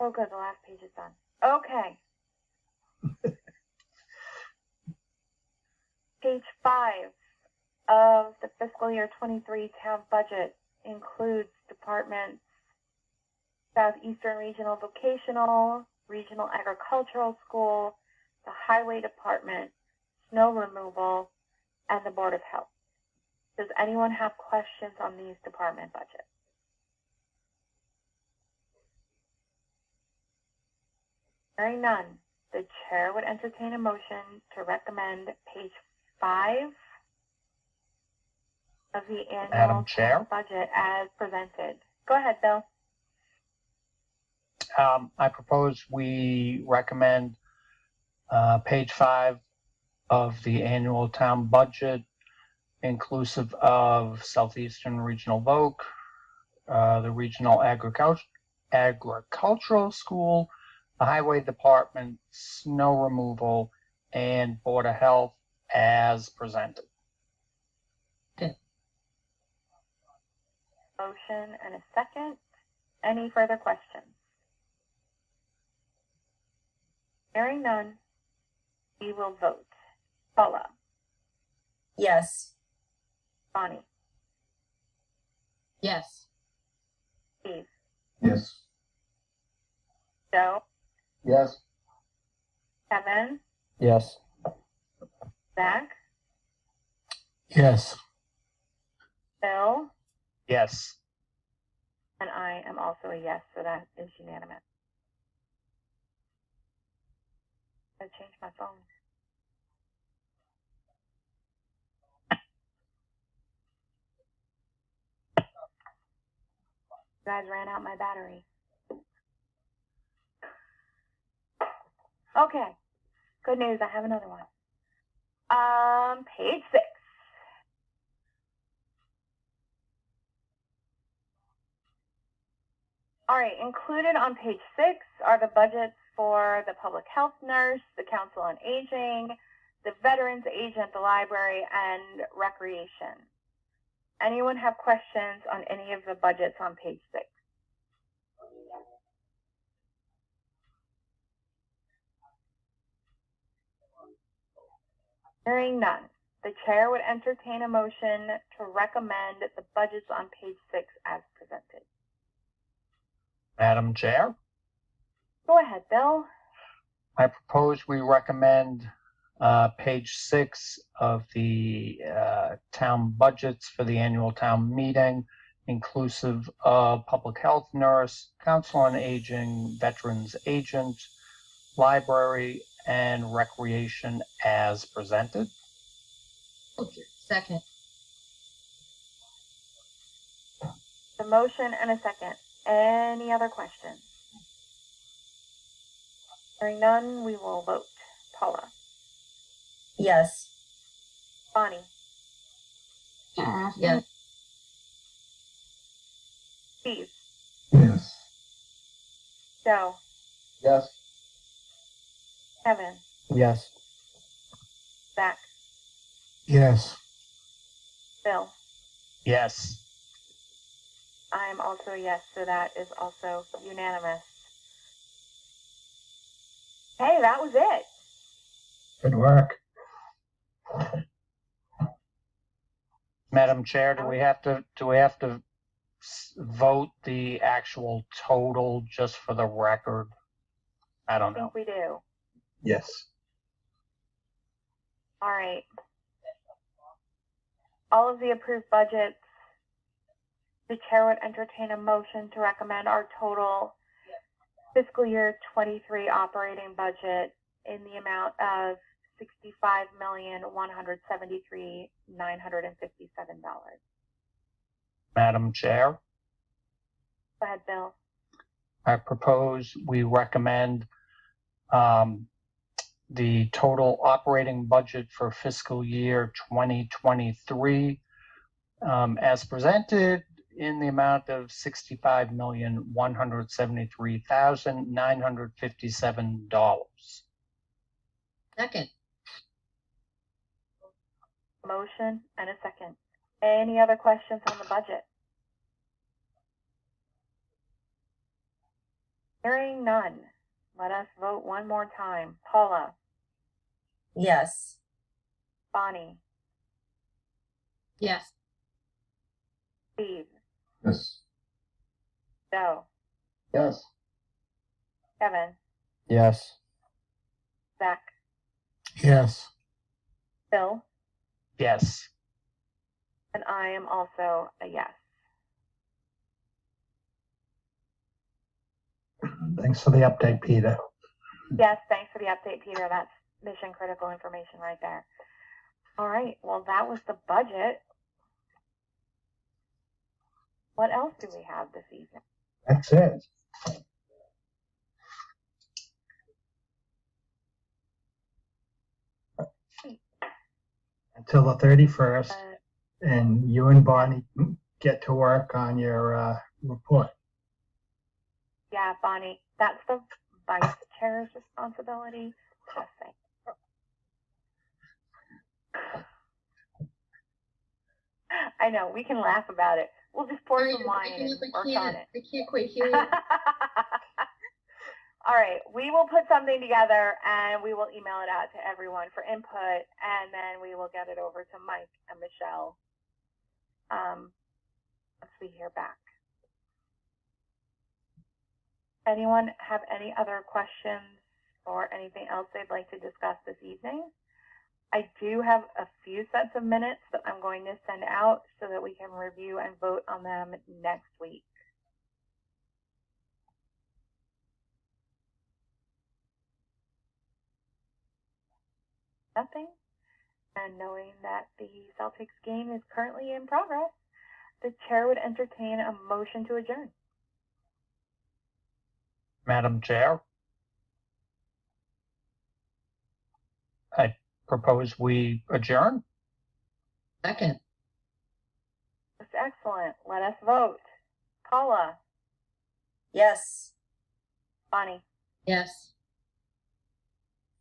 Oh good, the last page is done. Okay. Page 5 of the fiscal year 23 town budget includes departments Southeastern Regional Vocational, Regional Agricultural School, the Highway Department, Snow Removal, and the Board of Health. Does anyone have questions on these department budgets? Hearing none, the chair would entertain a motion to recommend page 5 of the annual Madam Chair? budget as presented. Go ahead, Bill. I propose we recommend page 5 of the annual town budget, inclusive of Southeastern Regional Voc, the Regional Agricultural School, the Highway Department, Snow Removal, and Board of Health as presented. Motion and a second. Any further questions? Hearing none, we will vote. Paula, Yes. Bonnie, Yes. Steve, Yes. Joe, Yes. Kevin, Yes. Zach, Yes. Bill, Yes. and I am also a yes, so that is unanimous. I changed my phone. You guys ran out my battery. Okay, good news, I have another one. Page 6. All right, included on page 6 are the budgets for the public health nurse, the council on aging, the veterans agent, the library, and recreation. Anyone have questions on any of the budgets on page 6? Hearing none, the chair would entertain a motion to recommend the budgets on page 6 as presented. Madam Chair, Go ahead, Bill. I propose we recommend page 6 of the town budgets for the annual town meeting, inclusive of public health nurse, council on aging, veterans agent, library, and recreation as presented. Second. The motion and a second. Any other questions? Hearing none, we will vote. Paula, Yes. Bonnie, Yes. Steve, Yes. Joe, Yes. Kevin, Yes. Zach, Yes. Bill. Yes. I am also a yes, so that is also unanimous. Hey, that was it. Good work. Madam Chair, do we have to vote the actual total just for the record? I I don't know. think we do. Yes. All right. All of the approved budgets, the chair would entertain a motion to recommend our total fiscal year 23 operating budget in the amount of $65,173,957. Madam Chair, Go ahead, Bill. I propose we recommend the total operating budget for fiscal year 2023 as presented in the amount of $65,173,957. Second. Motion and a second. Any other questions on the budget? Hearing none, let us vote one more time. Paula, Yes. Bonnie, Yes. Steve, Yes. Joe, Yes. Kevin, Yes. Zach, Yes. Bill, Yes. and I am also a yes. Thanks for the update, Peter. Yes, thanks for the update, Peter. That's mission critical information right there. All right, well, that was the budget. What else do we have this evening? That's it. Until the 31st, and you and Bonnie get to work on your report. Yeah, Bonnie, that's the vice chair's responsibility. Just saying. I know, we can laugh about it. We'll just pour some wine and work on it. I can't quite hear you. All right, we will put something together and we will email it out to everyone for input, and then we will get it over to Mike and Michelle once we hear back. Anyone have any other questions or anything else they'd like to discuss this evening? I do have a few sets of minutes that I'm going to send out so that we can review and vote on them next week. Nothing. And knowing that the Celtics game is currently in progress, the chair would entertain a motion to adjourn. Madam Chair, I propose we adjourn. Second. That's excellent. Let us vote. Paula, Yes. Bonnie, Yes.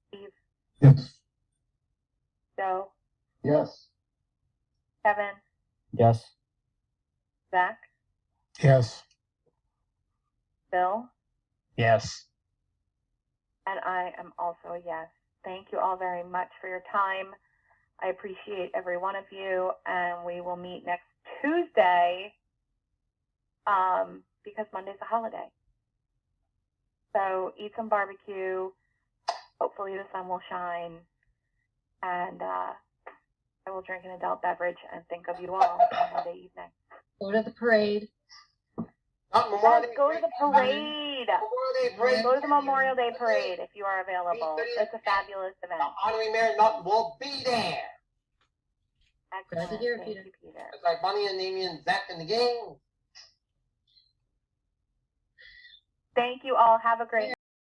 Steve, Yes. Joe, Yes. Kevin, Yes. Zach, Yes. Bill, Yes. and I am also a yes. Thank you all very much for your time. I appreciate every one of you, and we will meet next Tuesday because Monday's a holiday. So eat some barbecue. Hopefully the sun will shine, and I will drink an adult beverage and think of you all on Monday evening. Go to the parade. Yes, go to the parade. Go to the Memorial Day parade if you are available. It's a fabulous event. Honorary Mayor Nutt will be there. Excellent. Glad to hear it, Thank Peter. you, Peter. It's like Bunny and Damien back in the game. Thank you all. Have a great